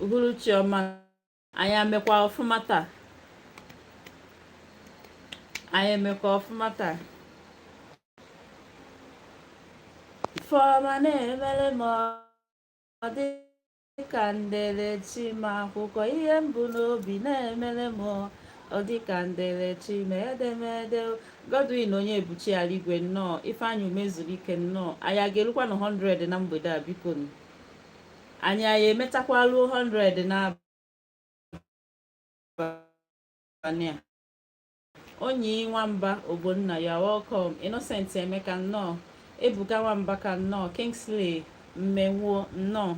uhuruchi ọma. Anyị emekwa ọfụma taa. Anyị emekwa ọfụma taa. Ifeọma na-emere m ọ dị ka ndelechi ma akwụkwọ ihe mbụ n'obi na-emere m ọ dị ka ndelechi ma edemede. Godwin onye ebuchiala igwe nnọọ. Ifeanyị umezuru ike nnọọ. Anyị a ga-erukwa na 100 na mgbede a biko. Anyị emetakwalu 100 n'abalị a. Onyi nwamba Ogbonna, you are welcome. Innocent Emeka nnọọ. Ebuka nwamba ka nnọọ. Kingsley Mmenwuo nnọọ.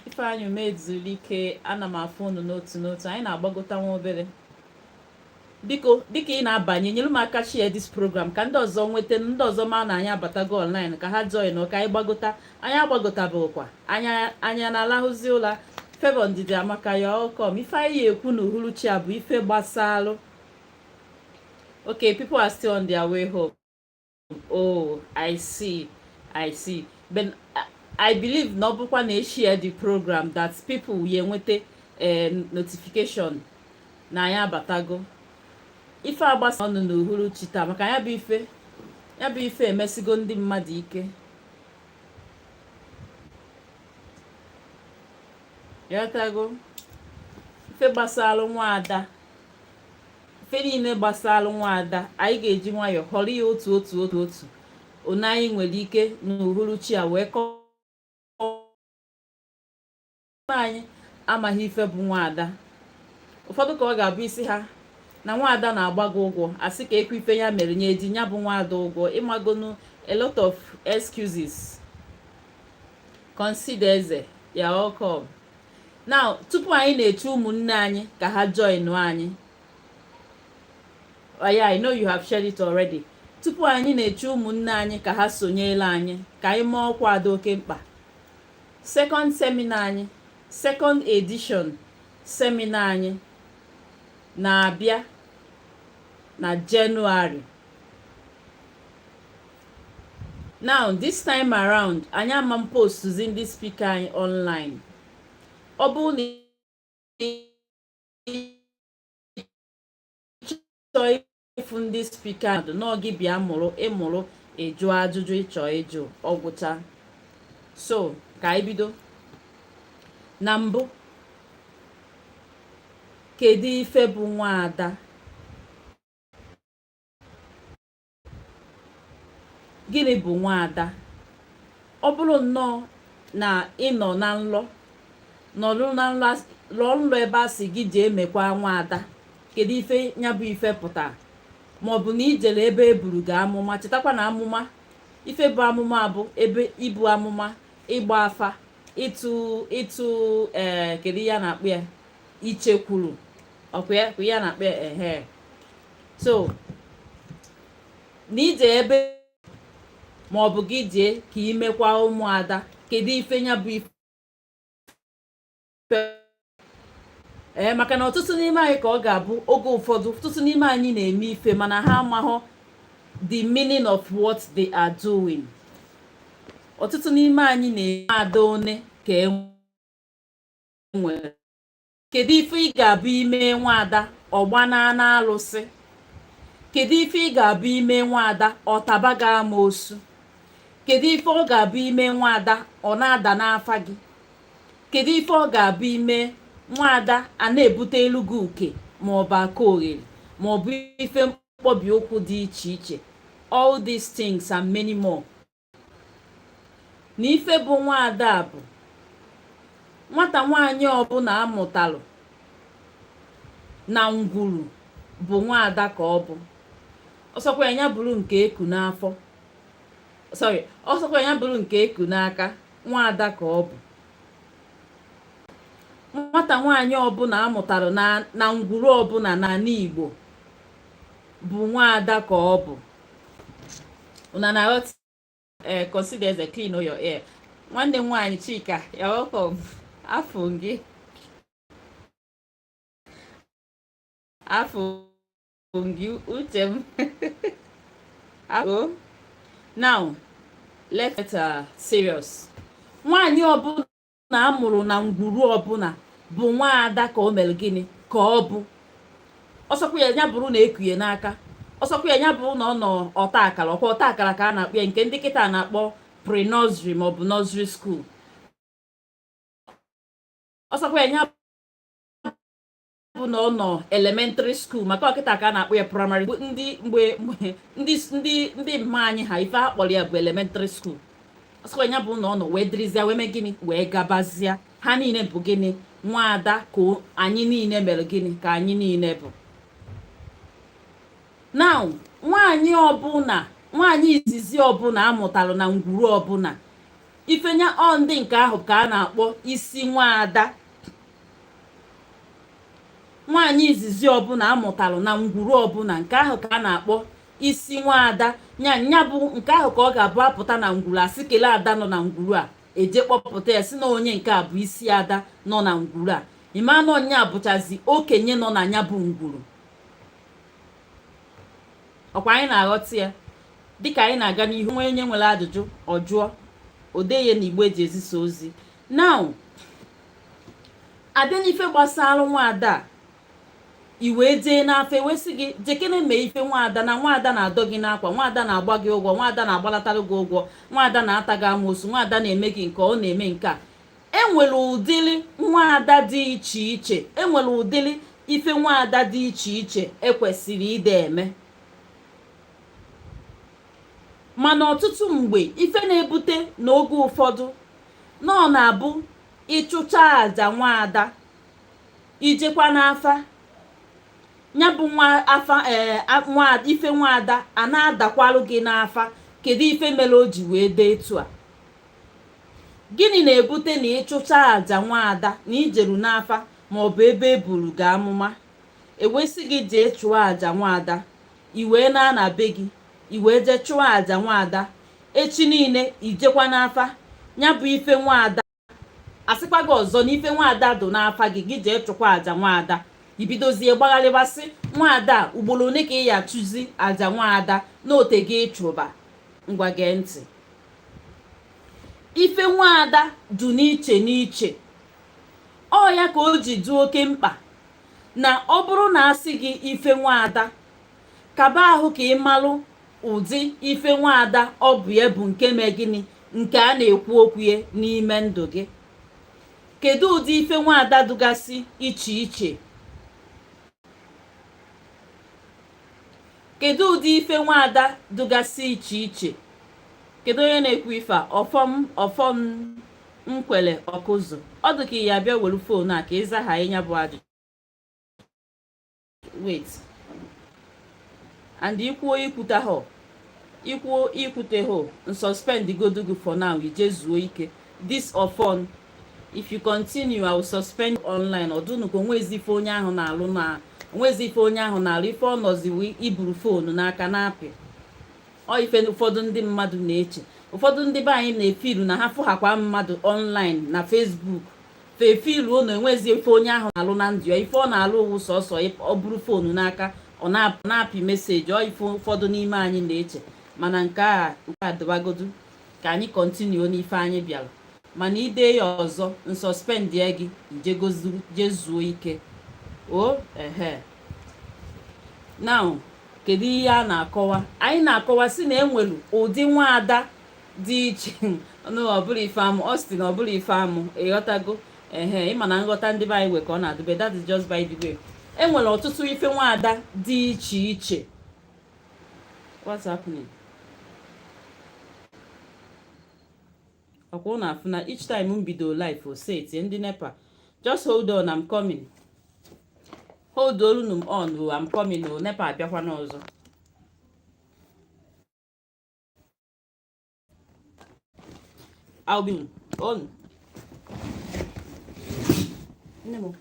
Ifeanyị umezuru ike, ana m afụ unu n'otu n'otu. Anyị na-agbagota nwa obere. Biko dịka ị na-abanye nyere m aka share this program ka ndị ọzọ nweta, ndị ọzọ ma na anyị abatago online ka ha join ka anyị gbagota. Anyị agbagotabụkwa anyị na-alahụzi ụla. Favor Ndidi Amaka, ya ọkọm. Ife anyị ekwu na uhuruchi a bụ ife gbasalụ. Okay, people are still on their way home. Oh, I see. But I believe na ọ bụkwa na share the program that people ya enweta notification na anyị abatago. Ife agbasa ọnụ n'uhuruchi taa maka ya bụ ife emesigo ndị mmadụ ike. Yatago ife gbasalụ Nwada, ife niile gbasalụ Nwada anyị ga-eji nwayọọ họrọ ya otu onu anyị nwere ike n'uhuruchi a wee kọọ anyị amaghị ife bụ Nwada. Ụfọdụ ka ọ ga-abụ isi ha na Nwada na-agba gị ụgwọ, asị ka ekwe ife ya mere nye eji ya bụ Nwada ụgwọ. Ịmagonu a lot of excuses. Consider eze ya welcome. Now tupu anyị na-eche ụmụnne anyị ka ha join anyị. Yeah, I know you have shared it already. Tupu anyị na-eche ụmụnne anyị ka ha sonyere anyị ka anyị mee ọkwa dị oke mkpa. Second seminar anyị, second edition seminar anyị na-abịa na January. Now this time around anyị ama m postuzi ndị speaker anyị online. Ọ bụrụ na ịchọ ịfụ ndị speaker n'oge bịa ịmụrụ ịjụ ajụjụ ịchọ ịjụ ọgwụcha. So ka anyị bido. Na mbụ, kedu ife bụ Nwada? Gịnị bụ Nwada? Ọ bụrụ nnọọ na ịnọ na nlọ nọrọ nlọ ebe a sị gị jee emekwa Nwada, kedu ife ya bụ ife pụtara? Maọbụ na ijere ebe eburu gị amụma. Chetakwa na amụma, ife bụ amụma bụ ebe ibu amụma, ịgba afa, ịtụ kedu ya na-akpọ ya, ichekwuru ọkwa ya na-akpọ ya. So na ije ebe maọbụ gị jee ka imekwa ụmụada, kedu ife ya bụ ife? Maka na ọtụtụ n'ime anyị ka ọ ga-abụ oge ụfọdụ ọtụtụ n'ime anyị na-eme ife mana ha amaghọ the meaning of what they are doing. Ọtụtụ n'ime anyị na-eme ada one ka enwere. Kedu ife ị ga-abụ ime Nwada ọgbana na-alụsị? Kedu ife ị ga-abụ ime Nwada ọtaba gị amoosu? Kedu ife ọ ga-abụ ime Nwada ọ na-ada n'afa gị? Kedu ife ọ ga-abụ ime Nwada a na-ebute elu gị uke maọbụ aka oghere maọbụ ife mkpọbi ụkwụ dị iche iche? All these things and many more. Na ife bụ Nwada bụ nwata nwaanyị ọbụla amụtalụ na ngwuru bụ Nwada ka ọ bụ. Ọsọkwa ya bụrụ nke eku n'afọ, ọsọkwa ya bụrụ nke eku n'aka, Nwada ka ọ bụ. Nwata nwaanyị ọbụla amụtara na ngwuru ọbụla n'ala Igbo bụ Nwada ka ọ bụ. Una na consider as a clean your air. Nwanne m nwaanyị Chika, you're welcome. Afọ gị. Afọ gị uche m. Now let's get serious. Nwaanyị ọbụla na amụrụ na ngwuru ọbụla bụ nwaada ka o mere gịnị ka ọ bụ. Ọsọkwa ya bụrụ na ekunye n'aka, ọsọkwa ya bụrụ na ọ nọ ọta akara, ọkwa ọta akara ka a na-akpọ ya, nke ndị kịta na-akpọ pre-nursery maọbụ nursery school. Ọsọkwa ya bụ na ọ nọ elementary school, maka ọkịta ka a na-akpọ ya primary. Ndị mma anyị ha ife ha kpọrọ ya bụ elementary school. Ọsọkwa ya bụ na ọ nọ wee dịrịzịa wee mee gịnị wee gabazịa. Ha niile bụ gịnị nwaada ka anyị niile mere gịnị ka anyị niile bụ. Now nwaanyị ọbụla, nwaanyị izizi ọbụla amụtalụ na ngwuru ọbụla, ifenya ọ ndị nke ahụ ka a na-akpọ isi nwaada. Nwaanyị izizi ọbụla amụtalụ na ngwuru ọbụla, nke ahụ ka a na-akpọ isi nwaada. nya bụ nke ahụ ka ọ ga-abụ apụta na ngwuru, asị kelee ada nọ na ngwuru a, eje kpọpụta ya si na onye nke a bụ isi ada nọ na ngwuru a. Imanụ nya bụchazi okenye nọ na nya bụ ngwuru. Ọkwa anyị na-aghọta ya. Dịka anyị na-aga n'ihu, nwa onye nwere ajụjụ ọ jụọ, odeye na igbo eji ezisa ozi. Now abịa n'ife gbasara nwaada a, iwee jee n'afọ ewesị gị jekene mee ife nwaada, na nwaada na-adọ gị n'akwa, nwaada na-agba gị ụgwọ, nwaada na-agbalatara gị ụgwọ, nwaada na-ata gị amoosu, nwaada na-eme gị nke ọ na-eme nke a. Enwere ụdịrị nwaada dị iche iche, enwere ụdịrị ife nwaada dị iche iche ekwesịrị ide eme. Mana ọtụtụ mgbe ife na-ebute n'oge ụfọdụ na ọ na-abụ ịchụcha aja nwaada, ijekwa n'afa, ya bụ ife nwaada a na-adakwarụ gị n'afa. Kedu ife mere o ji wee dee etu a? Gịnị na-ebute na ịchụcha aja nwaada na ijeru n'afa maọbụ ebe e buru gị amụma, ewesị gị jee chụọ aja nwaada, iwee na be gị iwee jee chụọ aja nwaada, echi niile ijekwa n'afa, ya bụ ife nwaada asịkwa gị ọzọ na ife nwaada dụ n'afa gị, gị jee chụkwa aja nwaada, ibidozie gbagharịbasị nwaada ugboro one ka ị ya achụzi aja nwaada n'ote gị ịchụba. Ngwa gee ntị, ife nwaada dị n'iche n'iche. Ọ ya ka o ji dị oke mkpa na ọ bụrụ na asị gị ife nwaada, kaba ahụ ka ị malụ ụdị ife nwaada ọ bụ ya bụ nke mee gịnị nke a na-ekwu okwu ya n'ime ndụ gị. Kedu ụdị ife nwaada dụgasị iche iche? Kedu ụdị ife nwaada dụgasị iche iche? Kedu onye na-ekwu ife a? ọfọm nkwele ọkụzụ. Ọ dị ka ya bịa were fon a ka ịzaha ịnya bụ ajụjụ. Wait, and ikwuo ikwute ho, ikwuo ikwute ho, suspend godu gị for now, ije zuo ike. This ofon, if you continue I will suspend online. Ọdụnụ ka onwezi ife onye ahụ na-alụ, na onwezi ife onye ahụ na-alụ, ife ọ nọziwi iburu fonu n'aka na-apị. Ọ ife ụfọdụ ndị mmadụ na-eche, ụfọdụ ndị be anyị na-efilu na ha fụhakwa mmadụ online na Facebook, fefilu na enwezi ife onye ahụ na-alụ na ndụ ya. Ife ọ na-alụ owu sọsọ ọ bụrụ fonu n'aka ọ na-apị meseji. Ọ ife ụfọdụ n'ime anyị na-eche. Mana nke a dịbagodu ka anyị kọntinuo n'ife anyị bịara. Mana ide ya ọzọ, nsuspend ya gị jezuo ike. Now kedu ihe a na-akọwa? Anyị na-akọwa si na enwere ụdị nwaada dị iche. Ọ bụrụ ife amụ, Austin ọ bụrụ ife amụ, ịghọtago? Ịma na nghọta ndị be anyị nwe ka ọ na-adịbe. That is just by the way. Enwere ọtụtụ ife nwaada dị iche iche. What's happening? Ọkwa na afụ na each time m bido life o set ndị nepa, just hold on, I'm coming. Hold olu m on, I'm coming. Nepa abịakwa n'ọzọ. I'll be on. Nemo.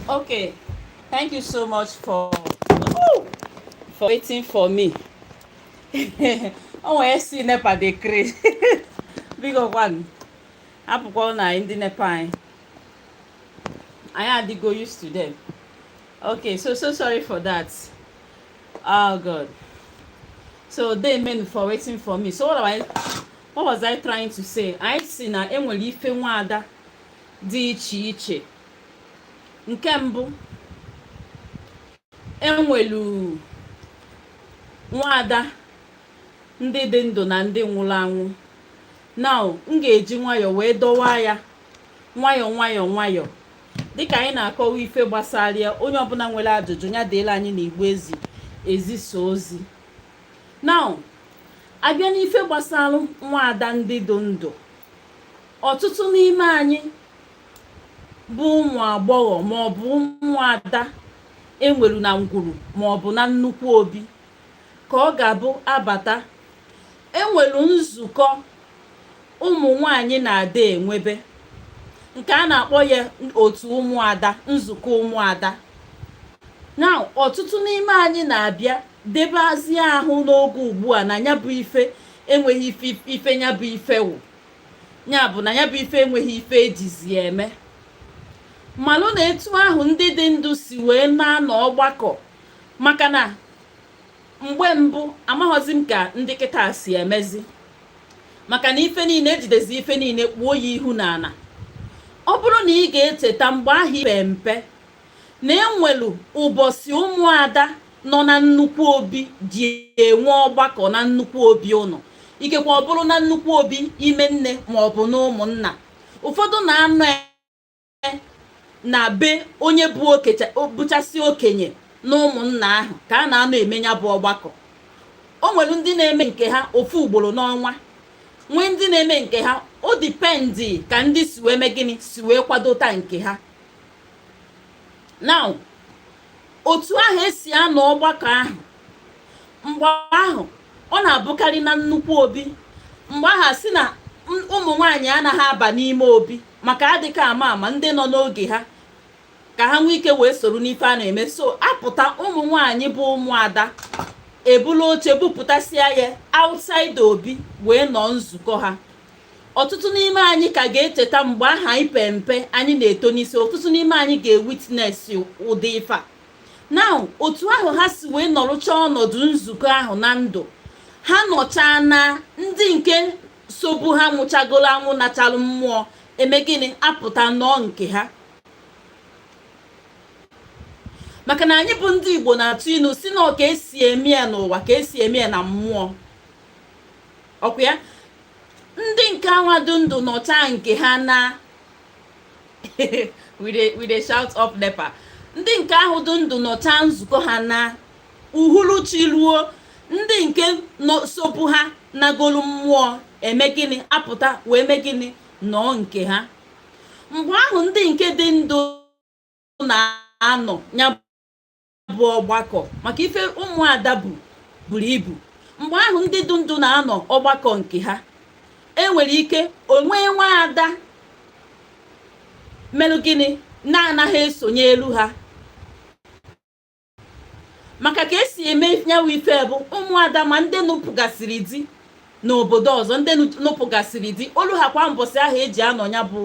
Okay, thank you so much for waiting for me. Oh, si nepa dey craze. Big of one. Apụkwa na ndị nepa anyị go used to them. Okay, so sorry for that. Oh God. So they men for waiting for me. So what was I trying to say? I si na enwere ife Nwada dị iche iche. Nke mbụ, enwelu Nwada ndị dị ndụ na ndị nwụrụ anwụ. Now m ga-eji nwayọọ wee dọwa ya nwayọọ dịka anyị na-akọwa ife gbasara ya. Onye ọbụla nwere ajụjụ ya deela anyị n'igbo ezisa ozi. Now abịa n'ife gbasara Nwada ndị dị ndụ, ọtụtụ n'ime anyị bụ ụmụ agbọghọ maọbụ ụmụada enwelu na ngwuru maọbụ na nnukwu obi ka ọ ga-abụ abata, enwelu nzukọ ụmụ nwanyị na-ada enwebe nke a na-akpọ ya otu ụmụada, nzukọ ụmụada. Na ọtụtụ n'ime anyị na-abịa debezie ahụ n'oge ugbu a na ya bụ ife enweghị ife ya bụ ife wụ ya bụ na ya bụ ife enweghị ife ejizi eme. Malụ na etu ahụ ndị dị ndụ si wee na-anọ ọgbakọ, maka na mgbe mbụ amaghọzi m ka ndị kịta si emezi, maka na ife niile ejidezi ife niile kpuo ya ihu na ana. Ọ bụrụ na ị ga-echeta mgbe ahụ ipe mpe na enwelu ụbọchị ụmụada nọ na nnukwu obi ji enwe ọgbakọ na nnukwu obi ụnọ, ikekwa ọ bụrụ na nnukwu obi ime nne maọbụ na ụmụnna. Ụfọdụ na-anọ na be onye bụchasị okenye na ụmụnna ahụ ka a na-anọ emenya bụ ọgbakọ. O nwere ndị na-eme nke ha ofu ugboro n'ọnwa, nwee ndị na-eme nke ha o dipendi ka ndị si wee mee gịnị, si wee kwadota nke ha. Now otu ahụ esi anọ ọgbakọ ahụ, mgbe ahụ ọ na-abụkarị na nnukwu obi. Mgbe ahụ si na ụmụ nwanyị anaghị aba n'ime obi maka adịka ama ndị nọ n'oge ha ka ha nwee ike wee soro n'ife a na-eme. So apụta ụmụ nwanyị bụ ụmụada ebulu oche bupụtasịa ya outside obi wee nọ nzukọ ha. Ọtụtụ n'ime anyị ka ga-echeta mgbe aha ipe mpe anyị na-eto n'isi, ọtụtụ n'ime anyị ga-ewitness ụdị ife a. Now otu ahụ ha si wee nọrụcha ọnọdụ nzukọ ahụ na ndụ ha, nọchaa na ndị nke sobu ha nwụchagoro anwụ nachalụ mmụọ eme gịnị, apụta nọọ nke ha. Maka na anyị bụ ndị Igbo na-atụ ilu si na ka esi eme ya n'ụwa ka esi eme ya na mmụọ. Ọkwa ya, ndị nke anwadu ndụ nọcha nke ha na we dey shout up nepa. Ndị nke ahụ dị ndụ nọcha nzukọ ha na uhuruchi ruo, ndị nke sobu ha nagolu mmụọ eme gịnị, apụta wee mee gịnị, nọọ nke ha. Mgbe ahụ ndị nke dị ndụ na-anọ ya bụ ọgbakọ, maka ife ụmụada buru ibu. Mgbe ahụ ndị dị ndụ na-anọ ọgbakọ nke ha, enwere ike onwe nwaada merụ gịnị, na-anaghị esonye elu ha. Maka ka esi eme nyawu ife bụ ụmụada ma ndị nupụgasịrị di n'obodo ọzọ, ndị nupụgasịrị di olu ha kwa mbọsị ahụ eji anọ ya bụ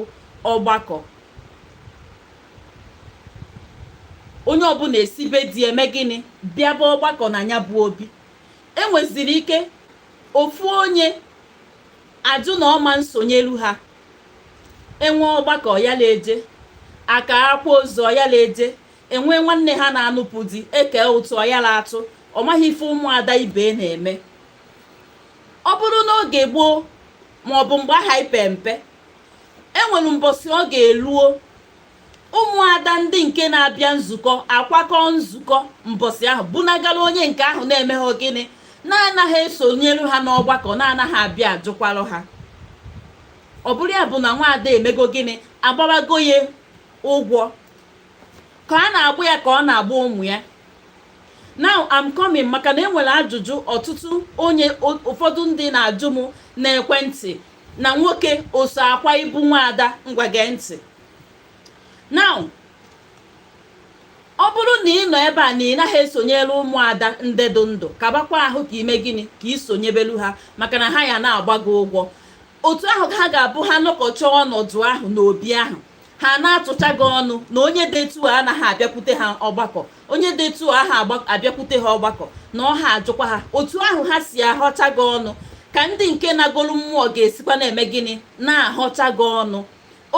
ọgbakọ. Onye ọbụla esibe di eme gịnị, bịaba ọgbakọ na ya bụ obi. Enweziri ike ofu onye ajụ na ọma nsonyelu ha, enwe ọgbakọ ya leje, aka akwa ozu ya leje, enwe nwanne ha na-anụpụ di eke ụtụ ya la atụ, ọ maghị ife ụmụada ibe na-eme. Ọ bụrụ n'oge gboo maọbụ mgbe aha ipe mpe, enwere mbọsị ọ ga-eluo ụmụada ndị nke na-abịa nzukọ akwakọ nzukọ mbọsị ahụ bunagala onye nke ahụ na-emeghe gịnị, na-anaghị esonyelu ha n'ọgbakọ, na-anaghị abịa ajụkwalụ ha. Ọ bụrụ ya bụ na nwaada emego gịnị, agbabago ya ụgwọ ka a na-agbụ ya ka ọ na-agba ụmụ ya. Now I'm coming maka na enwere ajụjụ ọtụtụ ụfọdụ ndị na-ajụ m n'ekwentị na nwoke oso akwa ibu nwaada. Ngwa gee ntị. Now ọ bụrụ na ị nọ ebe a na ị naghị esonyere ụmụada ndị dị ndụ kabakwa ahụ ka ime gịnị ka ị sonyebelu ha, maka na ha ya na-agba gị ụgwọ. otu ahụ ha ga-abụ ha nọkọcha ọnọdụ ahụ na obi ahụ, ha na-atụcha gị ọnụ na onye dị etu a anaghị abịakwute ha ọgbakọ, onye dị etu a ha abịakwute ha ọgbakọ, na ọha ajụkwa ha. otu ahụ ha si ahọcha gị ọnụ ka ndị nke nagolu mmụọ ga-esikwa na-eme gịnị na-ahọcha gị ọnụ.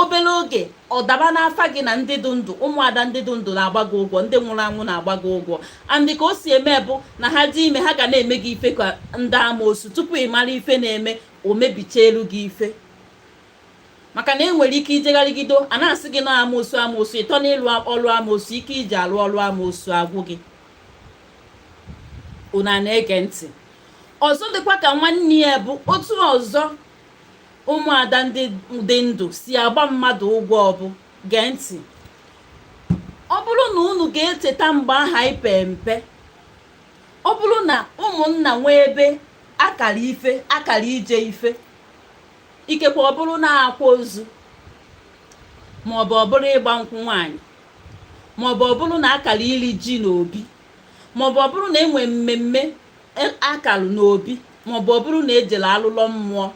obere oge ọ daba n'afa gị na ndị dị ndụ, ụmụada ndị dị ndụ na-agba gị ụgwọ, ndị nwụrụ anwụ na-agba gị ụgwọ. andị ka o si eme bụ na ha dị ime ha ga na-eme gị ife ka ndị amoosu, tupu ị mara ife na-eme o mebicha elu gị ife. maka na enwere ike ijegharịgido a na-asị gị na amoosu amoosu, ịtọ n'ịlụ ọrụ amoosu, ike iji alụ ọrụ amoosu agwụ gị. unu na-ege ntị. ọzọ dịkwa ka nwanne ya bụ otu ọzọ ụmụada ndị dị ndụ si agba mmadụ ụgwọ. ọbụ gee ntị, ọ bụrụ na unu ga-echeta mgbe aha ipe mpe, ọ bụrụ na ụmụnna nwee ebe akara ife akara ije ife, ikekwe ọ bụrụ na akwa ozu, maọbụ ọ bụrụ ịgba nkwụ nwaanyị, maọbụ ọ bụrụ na akara iri ji n'obi, maọbụ ọ bụrụ na enwe mmemme akalụ n'obi, maọbụ ọ bụrụ na ejere alụlọ mmụọ,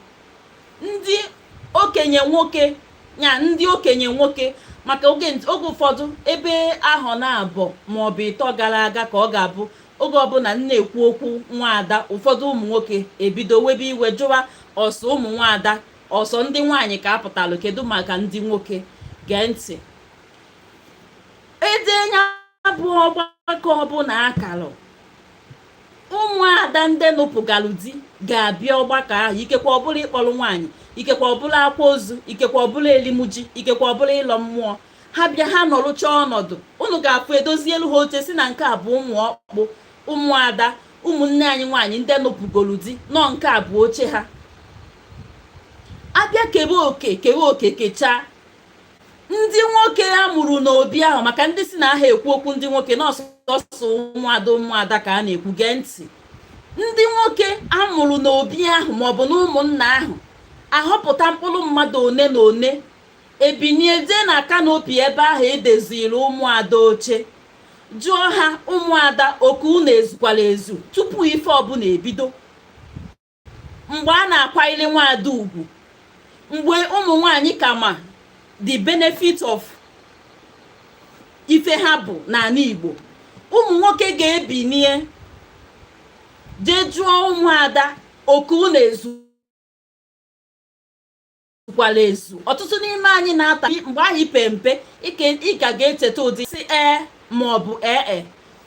ndị okenye nwoke ya ndị okenye nwoke, maka oge ụfọdụ ebe ahọ na-abọ maọbụ ịtọ gara aga ka ọ ga-abụ oge ọbụla na-ekwu okwu nwaada, ụfọdụ ụmụ nwoke ebido webe iwe jụwa ọsọ ụmụ nwaada, ọsọ ndị nwaanyị ka apụtalụ, kedu maka ndị nwoke? gee ntị, edenya bụ ọgbakọ ọbụla akalụ, ụmụada ndị nụpụgalụ di ga-abịa ọgbakọ ahụ, ikekwe ọbụla ịkpọrọ nwaanyị, ikekwe ọbụla akwa ozu, ikekwe ọbụla elimuji, ikekwe ọbụla ịlọ mmụọ. ha bịa ha nọrụcha ọnọdụ, unu ga-afụ edozielu ha oche si na nke a bụ ụmụ ọkpụ, ụmụada, ụmụnne anyị nwaanyị ndị nụpụgolu di, nọ nke a bụ oche ha. abịa kewe oke kechaa ndị nwoke a mụrụ n'obi ahụ, maka ndị si na aha ekwu okwu ndị nwoke na ọsọsọ ụmụada ka a na-ekwu. gee ntị, ndị nwoke amụrụ n'obi ahụ maọbụ na ụmụnna ahụ ahọpụta mkpụrụ mmadụ one na one, ebinie jee na kanopi ebe ahụ edeziri ụmụada oche, jụọ ha ụmụada oku unu ezukwala ezu tupu ife ọbụla ebido. mgbe a na-akwanyere nwaada ugwu, mgbe ụmụ nwanyị ka ma the benefit of ife ha bụ n'ala Igbo, ụmụ nwoke ga-ebinie jee jụọ ụmụada oku unu ezukwala ezu. ọtụtụ n'ime anyị na-ata mgbe ahụ ipe mpe, ị ka ga-echeta ụdị si maọbụ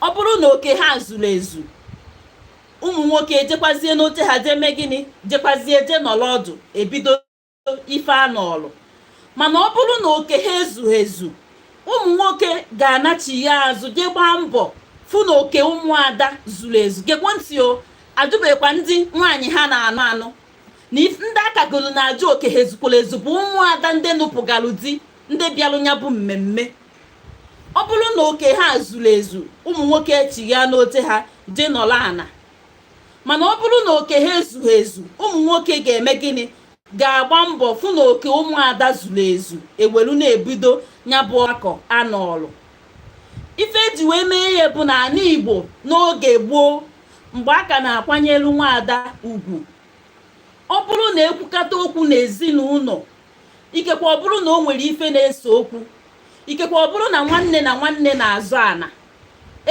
ọ bụrụ na oke ha zuru ezu, ụmụ nwoke ejekwazie n'oche ha jeme gịnị, jekwazie je nọrọ ọdụ ebido ife a n'ọlụ. mana ọ bụrụ na oke ha ezughị ezu, ụmụ nwoke ga-anachi ya azụ jee gbaa mbọ fụ na oke ụmụada zuru ezu. gekwa ntị o, ajụbekwa ndị nwaanyị ha na-anụ anụ na ndị akagolu na-ajụ oke ha ezukwala ezu bụ ụmụada ndị nụpụgalụ di, ndị bịalụ ya bụ mmemme. ọ bụrụ na oke ha zuru ezu, ụmụ nwoke echigha n'oche ha jee nọrọ ana. mana ọ bụrụ na oke ha ezughị ezu, ụmụ nwoke ga-eme gịnị, ga-agba mbọ fụ na oke ụmụada zuru ezu, ewelu na-ebido ya bụ ọgbakọ anọlụ. ife eji wee mee ihe bụ na ala Igbo n'oge gboo, mgbe a ka na-akwanyelu nwaada ugwu, ọ bụrụ na ekwukata okwu n'ezinụlọ, ikekwe ọ bụrụ na o nwere ife na-ese okwu, ikekwe ọ bụrụ na nwanne na nwanne na-azụ ana,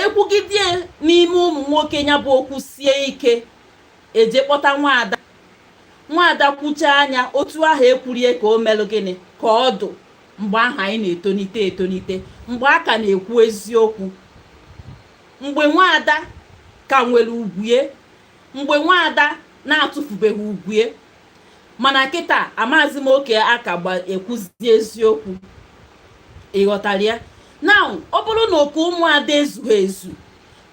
ekwugidie n'ime ụmụ nwoke ya bụ okwu sie ike, eje kpọta nwaada kwuchaa anya otu ahụ ekwurie ka o melụ gịnị ka ọ dụ. mgbe ahụ anyị na-etonite, mgbe a ka na-ekwu eziokwu, mgbe nwaada ka nwere ugwue, mgbe nwaada na-atụfubeghị ugwue. mana kịta amazi m oke aka ekwuzi eziokwu. ịghọtara ya? na ọ bụrụ na oke ụmụada ezughị ezu,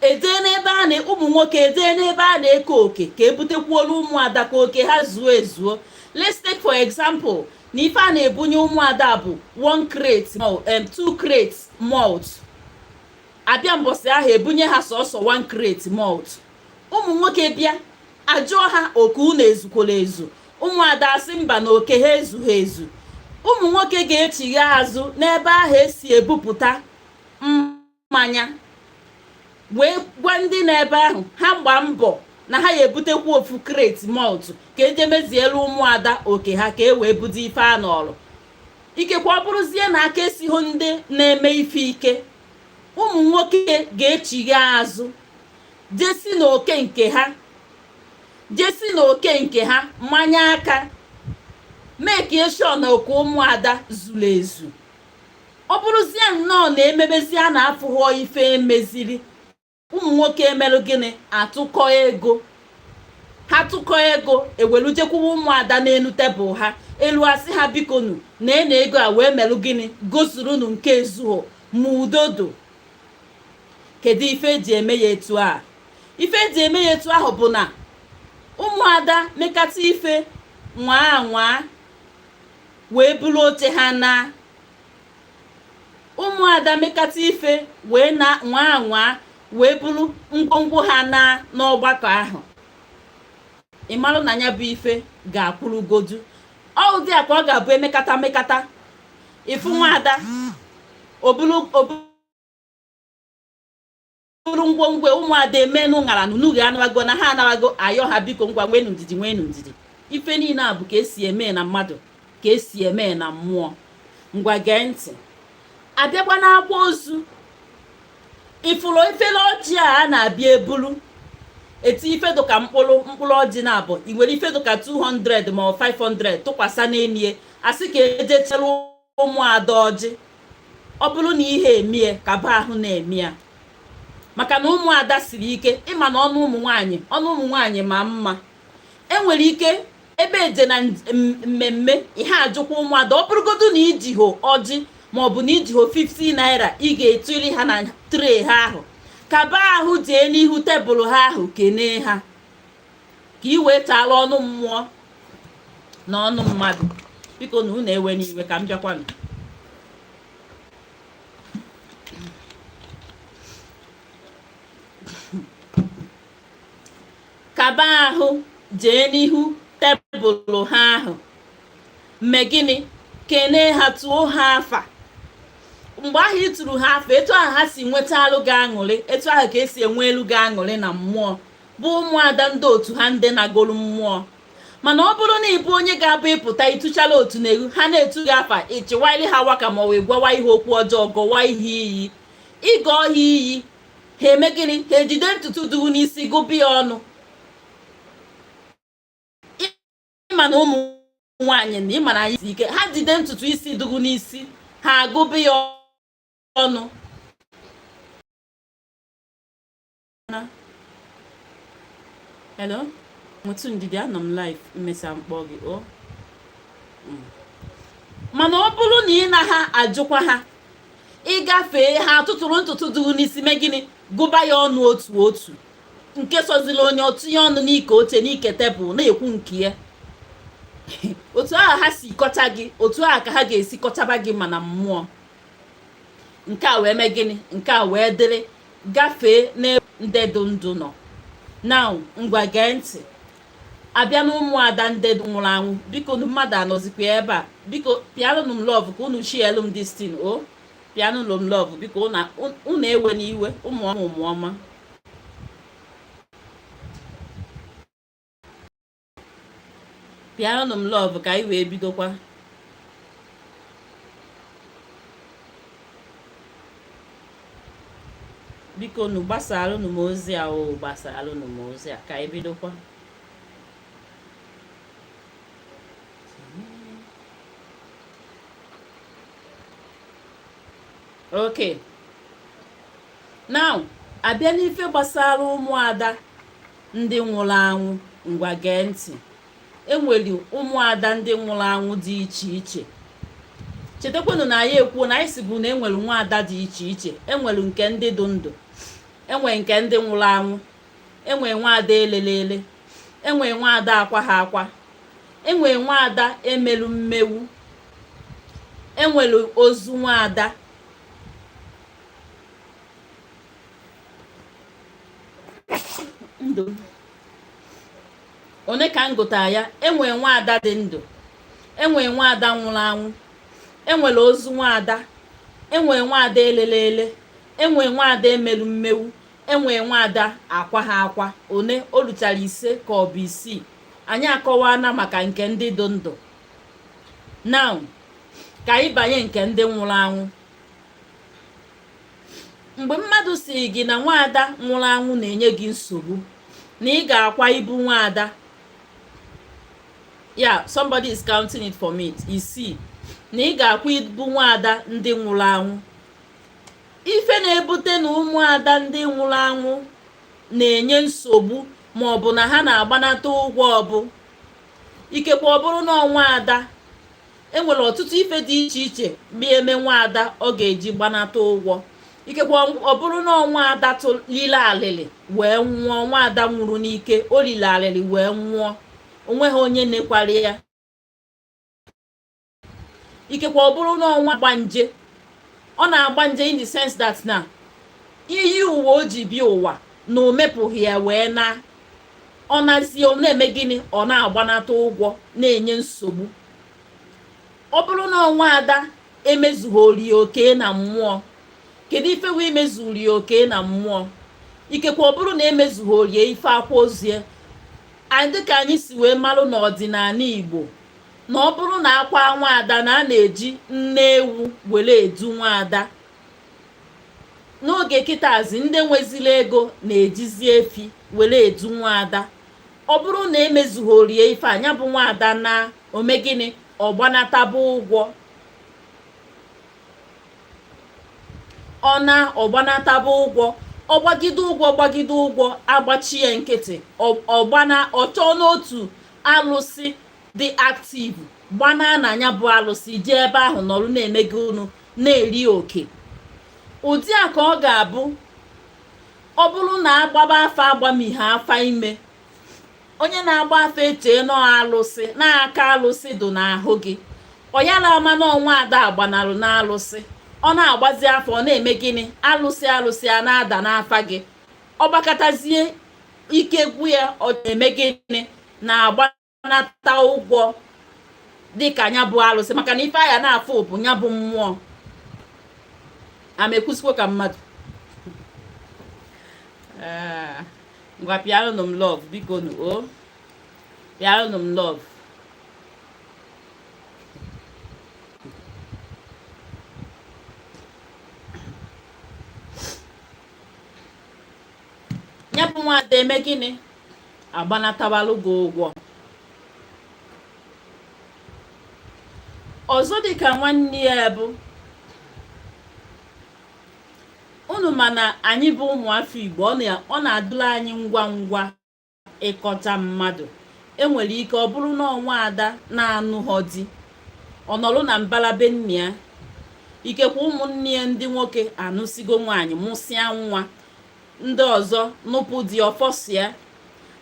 edee n'ebe a na ụmụ nwoke edee n'ebe a na-eke oke ka ebutekwuolu ụmụada ka oke ha zuo ezuo. let's take for example na ife a na-ebunye ụmụada bụ 1 crate 2 crates malt. abịa mbọsị ahụ ebunye ha sọsọ 1 crate malt. ụmụ nwoke bịa ajụọ ha oke unu ezukwala ezu, ụmụada asị mba na oke ha ezughị ezu. ụmụ nwoke ga-echigha azụ n'ebe ahụ esi ebupụta mmanya wee gwa ndị n'ebe ahụ ha gbaa mbọ na ha ya ebutekwu ofu kreti malt ka eje mezielu ụmụada oke ha ka e wee budo ife a n'ọrụ. Ikekwe ọ bụrụzie na aka esighị ndị na-eme ife ike, ụmụ nwoke ga-echigha azụ jesi n'oke nke ha mmanya aka mekie sure na oke ụmụada zuru ezu. Ọ bụrụzie nnọọ na emebezi a na-afụghọ ife emeziri, ụmụ nwoke emelụ gịnị atụkọ ego, ha tụkọ ego ewelu jekwuwa ụmụada n'elu tebụl ha elu asị ha bikonu na ego a wee melụ gịnị gosurunu nke ezughọ ma udodo. Kedu ife eji eme ya etu a? Ife eji eme ya etu ahụ bụ na ụmụada mekata ife nwaa wee buru oche ha na ụmụada mekata ife wee na nwaa wee buru ngwongwo ha na n'ọgbakọ ahụ. Ị marụ na ya bụ ife ga-akwụrụgodu. Ọ dị a ka ọ ga-abụ emekata ifu nwada obulu ngwongwo ụmụada emenu ṅara n'unughị anawago na ha anawago ayọ ha biko ngwa nwenu ndidi. Ife niile a bụ ka esi eme na mmadụ, ka esi eme na mmụọ. Ngwa gee ntị. Abịakwa n'akwa ozu, ifuru efere ọjị a na-abịa ebulu eti ife dụka mkpụrụ ọjị na-abụ, i nwere ife dụka 200 ma ọ 500 tụkwasa n'enie asị ka ejechere ụmụada ọjị. Ọ bụrụ na ihe emie ka ba ahụ na-eme ya, maka na ụmụada siri ike. Ịma na ọnụ ụmụ nwaanyị ma mma. Enwere ike ebe eje na mmemme ihe ajụkwa ụmụada, ọ bụrụgodu na ijiho ọjị maọbụ na ijiho 50 naira ị ga-etiri ha na tray ha ahụ, ka ba ahụ jee n'ihu tebụl ha ahụ kenee ha ka ị wee taala ọnụ mmụọ na ọnụ mmadụ. Biko na unu ewe n'iwe ka m bịakwanụ. Kaba ahụ jee n'ihu tebụl ha ahụ mme gịnị kenee ha, tụọ ha afa. Mgbe ahụ ị tụrụ ha afa, etu ahụ ha si nweta alụ gị aṅụrị, etu ahụ ka esi enwe elu gị aṅụrị na mmụọ bụ ụmụada ndị otu ha ndị nagolu mmụọ. Mana ọ bụrụ na ịbụ onye ga-abụ ịpụta ịtụchala otu n'elu ha na-etu gị afa, ịchịwaili ha waka ma wee gwawa ihe okwu ọjọọ, gọwa ihe iyi ịgọ ha iyi, ha eme gịnị? Ha ejide ntutu duru n'isi gụbi ya ọnụ. Ịma na ụmụ nwaanyị na ịma na anyị isi ike, ha jide ntutu isi duru n'isi ha agụbi ya ọnụ. Hello, mutu ndidi, anọ m live, mmesa mkpọ gị o. Mana ọ bụrụ na ị na ha ajụkwa ha, ịgafee ha tụtụrụ ntutu duru n'isi mee gịnị gụba ya ọnụ otu nke sozili onye otinye ọnụ n'ike oche n'ike tebụl na-ekwu nke ya. Otu ahụ ha si kọcha gị, otu ahụ ka ha ga-esi kọchaba gị mana mmụọ. Nke a wee mee gịnị? Nke a wee dịrị gafee n'ebe ndị dị ndụ nọ. Now ngwa gee ntị. Abịa na ụmụada ndị nwụrụ anwụ, biko nu mmadụ anọzikwa ebe a, biko pịanụ m lọvụ ka unu shielu m destin o. Pịanụ m lọvụ biko unu ewe n'iwe ụmụọma. Pịanụ m lọvụ ka anyị wee bidokwa. Biko nu gbasalụnụ m ozi a o, gbasalụnụ m ozi a ka anyị bidokwa. Okay, now abịa n'ife gbasara ụmụada ndị nwụrụ anwụ. Ngwa gee ntị. Enwere ụmụada ndị nwụrụ anwụ dị iche iche. Chetakwanụ na anyị ekwuo na anyị si bụ na enwere nwaada dị iche iche. Enwere nke ndị dị ndụ, enwere nke ndị nwụrụ anwụ, enwere nwaada elelele, enwere nwaada akwa ha akwa, enwere nwaada emelu mmewu, enwere ozu nwaada. Ndụ one ka m gụtara ya. Enwere nwaada dị ndụ, enwere nwaada nwụrụ anwụ, enwere ozu nwaada, enwere nwaada elelele, enwe nwada emelu mmewu, enwe nwada akwa ha akwa. One o luchara 5 ka ọ bụ 6. Anyị akọwana maka nke ndị dị ndụ. Now ka anyị banye nke ndị nwụrụ anwụ. Mgbe mmadụ si gị na nwada nwụrụ anwụ na-enye gị nsogbu, na ị ga-akwa ibu nwada, yeah, somebody is counting it for me, 6, na ị ga-akwa ibu nwada ndị nwụrụ anwụ. Ife na-ebute na ụmụada ndị nwụrụ anwụ na-enye nsogbu ma ọ bụ na ha na-agbanata ụgwọ ọbụ ikekwe ọ bụrụ na nwaada enwere ọtụtụ ife dị iche iche ma eme nwaada ọ ga-eji gbanata ụgwọ. Ikekwe ọ bụrụ na nwaada lile alịlị wee nwụọ, nwaada nwụrụ n'ike, o lile alịlị wee nwụọ, onweghị onye nekwara ya. Ikekwe ọ bụrụ na ọnwa gbanje, ọ na-agba nje in the sense that na iyi uwe o ji bịa ụwa na o mepụghị ya wee na ọ nazie ọ na-eme gịnị, ọ na-agbanata ụgwọ, na-enye nsogbu. Ọ bụrụ na ọnwa ada emezughori oke na mmụọ, kedu ife wee imezuri oke na mmụọ? Ikekwe ọ bụrụ na emezughori ife akwa ozie, anyị dịka anyị si wee malụ n'ọdịnala Igbo, na ọ bụrụ na akwa nwaada na a na-eji nne ewu were edu nwaada. N'oge kịtazi ndị nwezili ego na-ejizi efi were edu nwaada. Ọ bụrụ na emezughori ife anya bụ nwaada na omegịnị, ọ gbanataba ụgwọ, ọ gbanataba ụgwọ, ọ gbagide ụgwọ agbachie nkịtị, ọ chọọ n'otu alụsị dị active gbana na anya bụ alụsị jee ebe ahụ nọrụ na-emego unu na-eri oke. Ụdị a ka ọ ga-abụ ọ bụrụ na agbaba afa agbamihe afa ime. Onye na-agba afa eche nọ alụsị na-aka alụsị dị n'ahụ gị, ọ ya na-ama n'ọnwa ada agbanalụ na alụsị, ọ na-agbazi afọ, ọ na-eme gịnị, alụsị a na-ada n'afa gị. Ọ gbakọtazie ike gwu ya, ọ na-eme gịnị, na-agbanata ụgwọ dịka nya bụ alụsị, maka na ife anya na-afụ bụ nya bụ mmụọ. Amekwusikwo ka mmadụ. Ngwa pịalụnụ m love, biko nụ, o pịalụnụ m love. Ya bụ nwada eme gịnị, agbanatabalụ gị ụgwọ. Ọzọ dịka nwanne ya bụ, unu mana anyị bụ ụmụafọ Igbo, ọ na-adụla anyị ngwa ngwa ịkọta mmadụ. Enwere ike ọ bụrụ na ọnwa ada na-anụghọ di, ọ nọrụ na mbalabe nne ya. Ikekwe ụmụnne ya ndị nwoke anụsigo nwaanyị, mụsịa nwa, ndị ọzọ nụpụ di ọfọsịa.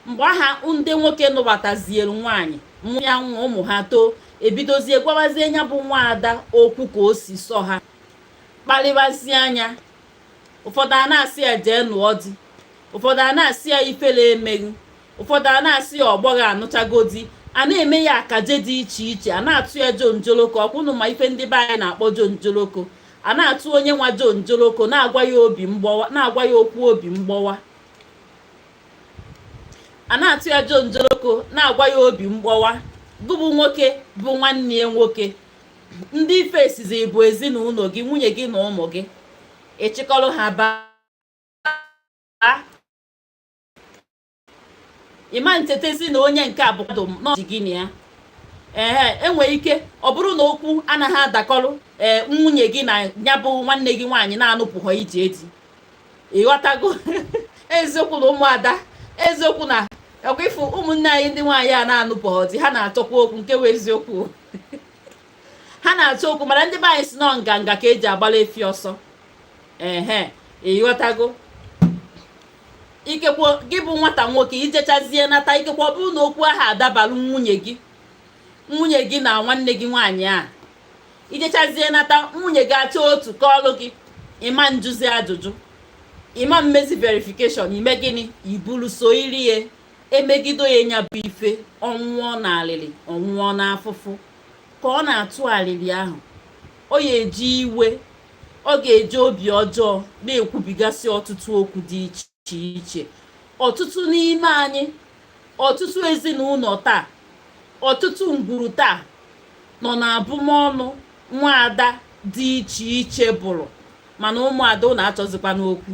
Mgbe aha ndị nwoke nụbataziere nwaanyị, mụya nwa, ụmụ ha too, ebidozie gwabazie nya bụ nwaada okwu ka o si sọ ha, kpalịbazie anya. Ụfọdụ a na-asị ya jee nụọ di, ụfọdụ a na-asị ya ifele emeghị, ụfọdụ a na-asị ya ọgbọghọ anụchago di, a na-eme ya akaje dị iche iche, a na-atụ ya jonjoloko. Ọkwụnụ ma ife ndị be anyị na-akpọ jonjoloko. A na-atụ onye nwa jonjoloko, na-agwa ya obi mgbawa, na-agwa ya okwu obi mgbawa. A na-atụ ya jonjoloko, na-agwa ya obi mgbawa. Gụbụ nwoke bụ nwanne ya nwoke, ndị ife esizi bụ ezinụlọ gị, nwunye gị na ụmụ gị, echikọrọ ha baa. Ịma nchetezi na onye nke a bụ nọọsụ gị na ya. Enwere ike ọ bụrụ na okwu anaghị adakọrọ nwunye gị na ya bụ nwanne gị nwaanyị na-anụpụghọ ije di. Ịghọtago? Eziokwu na ụmụada, eziokwu na ọkwa ịfụ ụmụnne anyị ndị nwaanyị a na-anụpụghọ di, ha na-achọkwa okwu, nke wee eziokwu. Ha na-achọ okwu, mana ndị be anyị si nọ nganga ka eji agbala efi ọsọ. Ịghọtago? Ikekwe gị bụ nwata nwoke ijechazie nata, ikekwe ọ bụrụ na okwu ahụ adabalụ nwunye gị na nwanne gị nwaanyị a, ijechazie nata, nwunye gị achọ otu ka ọlụ gị, ịma njuzi ajụjụ, ịma mmezi verification, ime gịnị, ibulu so iri ya, emegido ya nya bụ ife, ọnwụọ na alịlị, ọnwụọ na afụfụ. Ka ọ na-atụ alịlị ahụ, o ya eji iwe ọ ga-eji obi ọjọọ na-ekwubigasị ọtụtụ okwu dị iche iche. Ọtụtụ n'ime anyị, ọtụtụ ezinụlọ taa, ọtụtụ ngwuru taa nọ na abụmọnụ nwaada dị iche iche bụrụ, mana ụmụada ụnụ achọzikwa n'okwu.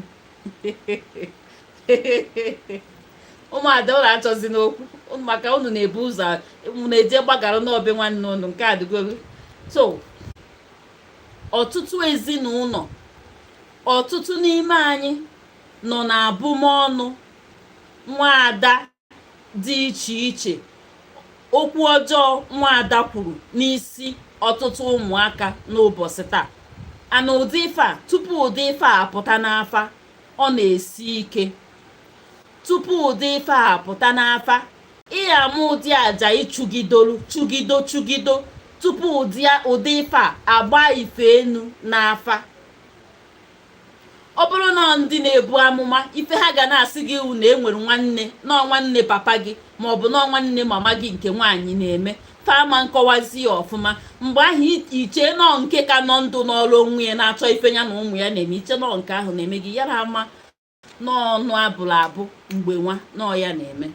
ụmụada ụlọ achọzi n'okwu maka unu na-ebu ụzọ na-eje gbagara n'obe nwanne unu, nke adịgoro. So ọtụtụ ezinụlọ, ọtụtụ n'ime anyị nọ na abụmọnụ nwaada dị iche iche. Okwu ọjọọ nwaada kwuru n'isi ọtụtụ ụmụaka n'ụbọchị taa. Ana ụdị ife a, tupu ụdị ife a apụta n'afa, ọ na-esi ike. Tupu ụdị ife a apụta n'afa, ịya ama ụdị aja chụgido tupu ụdị ife a agba ife enu n'afa. Ọ bụrụ na ndị na-ebu amụma, ife ha ga na-asị gị na enwere nwanne papa gị maọbụ na nwanne mama gị nke nwaanyị na-eme, fama nkọwazi ya ọfụma. Mgbe ahụ iche nọ nke ka nọ ndụ n'ọrụ onwe ya na-achọ ife ya na ụmụ ya na-eme, iche nọ nke ahụ na-eme gị ya na ama n'ọnụ abụrụ abụ mgbe nwa nọ ya na-eme.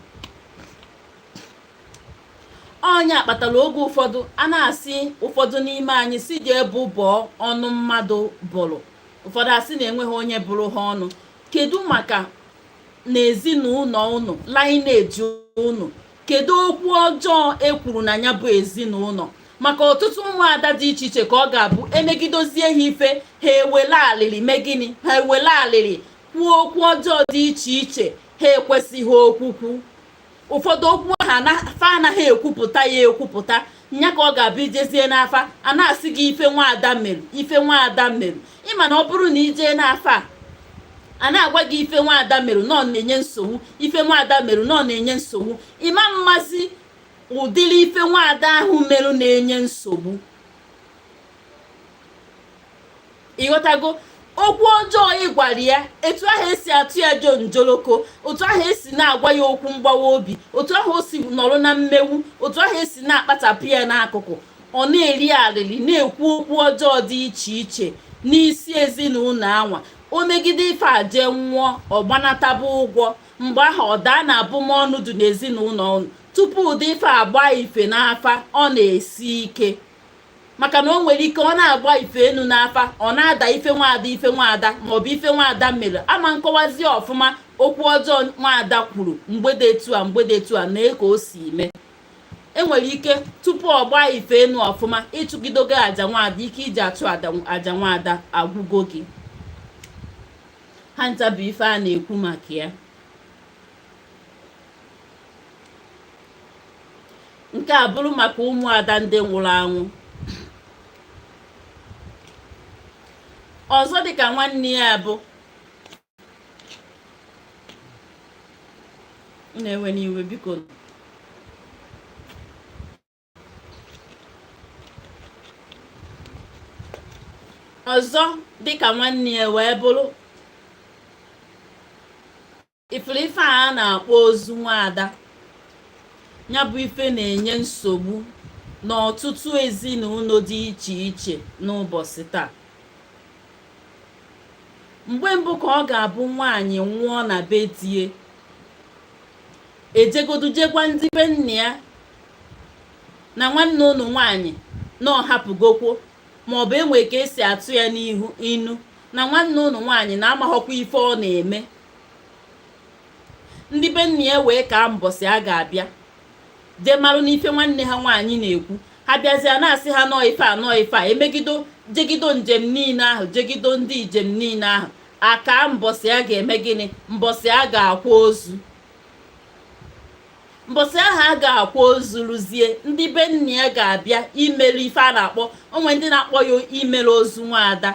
Ọnya kpatara oge ụfọdụ a na-asị ụfọdụ n'ime anyị si ji ebu bọọ ọnụ mmadụ bụrụ, ụfọdụ asị na enweghị onye bụrụ ha ọnụ. Kedu maka n'ezinụlọ unu, lineage unu, kedu okwu ọjọọ ekwuru na ya bụ ezinụlọ? Maka ọtụtụ ụmụada dị iche iche ka ọ ga-abụ emegidozie ha ife, ha ewele alịrị mee gịnị, ha ewele alịrị kwuo okwu ọjọọ dị iche iche ha ekwesịghị okwukwu. Ụfọdụ okwu ha anaghị ekwupụta ya ekwupụta, nya ka ọ ga-abụ ijezie n'afa a na-asị gị ife nwaada mere, ife nwaada mere. Ịma na ọ bụrụ na ijee n'afa a na-agwa gị ife nwaada mere nọ na-enye nsogbu, ife nwaada mere nọ na-enye nsogbu, ịma mmasị ụdịrị ife nwaada ahụ merụ na-enye nsogbu. Ịghọtago? Okwu ọjọọ ịgwara ya, etu ahụ esi atụ ya jonjoloko, otu ahụ esi na-agwa ya okwu mgbawa obi, otu ahụ o si nọrọ na mmegbu, otu ahụ esi na-akpachapụ ya n'akụkụ, ọ na-eri arịrị na-ekwu okwu ọjọọ dị iche iche n'isi ezinụlọ anwa. O megide ife a jee nwụọ, ọ gbanataba ụgwọ. Mgbe ahụ ọ daa na abụmọnụ dị n'ezinụlọ unu. Tupu ụdị ife agba ife n'afa, ọ na-esi ike. Maka na o nwere ike ọ na-agba ife enu n'afa, ọ na-ada ife nwaada maọbụ ife nwaada mere ama nkọwazi ọfụma okwu ọjọọ nwaada kwuru mgbede etu a na ka o si mee. Enwere ike tupu ọ gbaa ife enu ọfụma, ịchụgidogo aja nwaada, ike iji achụ aja nwaada agwụgo gị. Ha ncha bụ ife a na-ekwu maka ya. Nke a bụrụ maka ụmụada ndị nwụrụ anwụ. Ọzọ dịka nwanne ya bụ na-ewe n'iwe, biko. Ọzọ dịka nwanne ya wee bụrụ ifuru ife a na-akpọ ozu nwaada. Ya bụ ife na-enye nsogbu n'ọtụtụ ezinụlọ dị iche iche n'ụbọchị taa. Mgbe mbụ ka ọ ga-abụ nwaanyị nwụọ na be die, ejegodujekwa ndị be nna ya na nwanne unu nwaanyị na ọhapụgokwo, maọbụ enwe ka esi atụ ya n'ihu inu na nwanne unu nwaanyị na-amaghọkwa ife ọ na-eme. Ndị be nna ya wee ka mbọsị a ga-abịa jee marụ n'ife nwanne ha nwaanyị na-ekwu. Ha bịazie na-asị ha nọọ ife a emegido jegido njem niile ahụ, jegido ndị njem niile ahụ, aka mbọsị a ga-eme gịnị? Mbọsị a ga-akwa ozu. Mbọsị ahụ a ga-akwa ozu rụzie, ndị be nna ya ga-abịa imelu ife a na-akpọ, onwe ndị na-akpọ ya imelu ozu nwaada,